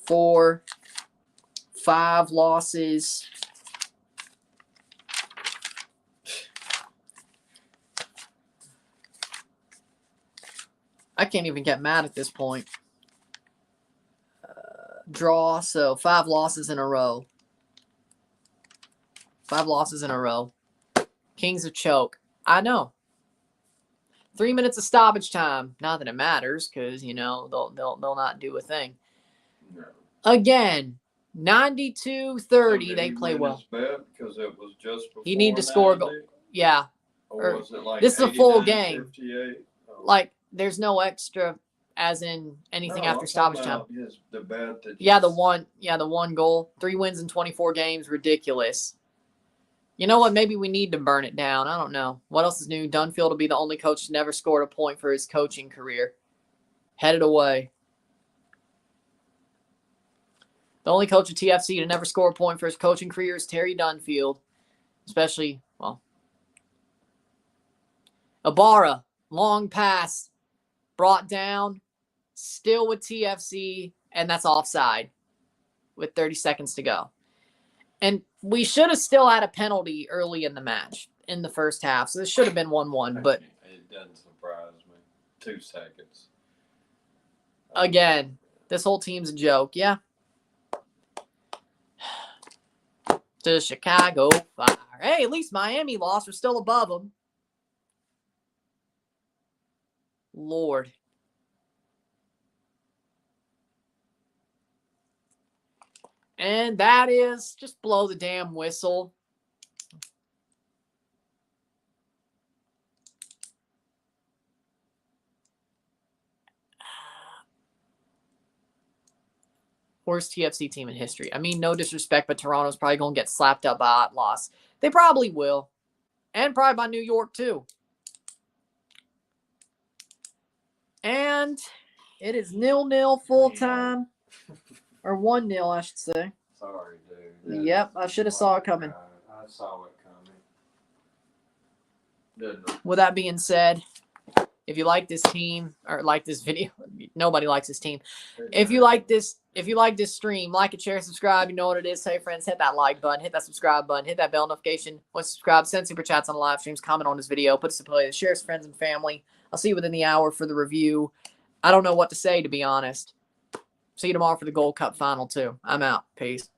4, 5 losses. I can't even get mad at this point. Draw, so 5 losses in a row. 5 losses in a row. Kings of Choke. I know. 3 minutes of stoppage time. Not that it matters, because they'll not do a thing. No. Again, 92-30. They play well. Because it was just before You need to score a goal. Yeah. Or was it like this is a full 89, game. 58? Oh. Like, there's no extra, as in anything after stoppage time. The bad Yeah, the one goal. 3 wins in 24 games. Ridiculous. You know what? Maybe we need to burn it down. I don't know. What else is new? Dunfield will be the only coach to never score a point for his coaching career. Headed away. The only coach at TFC to never score a point for his coaching career is Terry Dunfield. Especially, Ibarra. Long pass. Brought down. Still with TFC. And that's offside. With 30 seconds to go. And we should have still had a penalty early in the match, in the first half. So this should have been 1-1, but it doesn't surprise me. 2 seconds. Again, this whole team's a joke. Yeah. To Chicago Fire. Hey, at least Miami lost. We're still above them. Lord. And that is just blow the damn whistle. Worst TFC team in history. I mean, no disrespect, but Toronto's probably going to get slapped up by that loss. They probably will. And probably by New York, too. And it is 0-0 full time. Or 1-0, I should say. Sorry, dude. Yep, I should have saw it coming. I saw it coming. With that being said, if you like this team or like this video, nobody likes this team. If you like this stream, like it, share, subscribe. You know what it is. Tell your friends, hit that like button, hit that subscribe button, hit that bell notification. Once subscribe, send super chats on the live streams, comment on this video, put us to play, share with friends and family. I'll see you within the hour for the review. I don't know what to say, to be honest. See you tomorrow for the Gold Cup final, too. I'm out. Peace.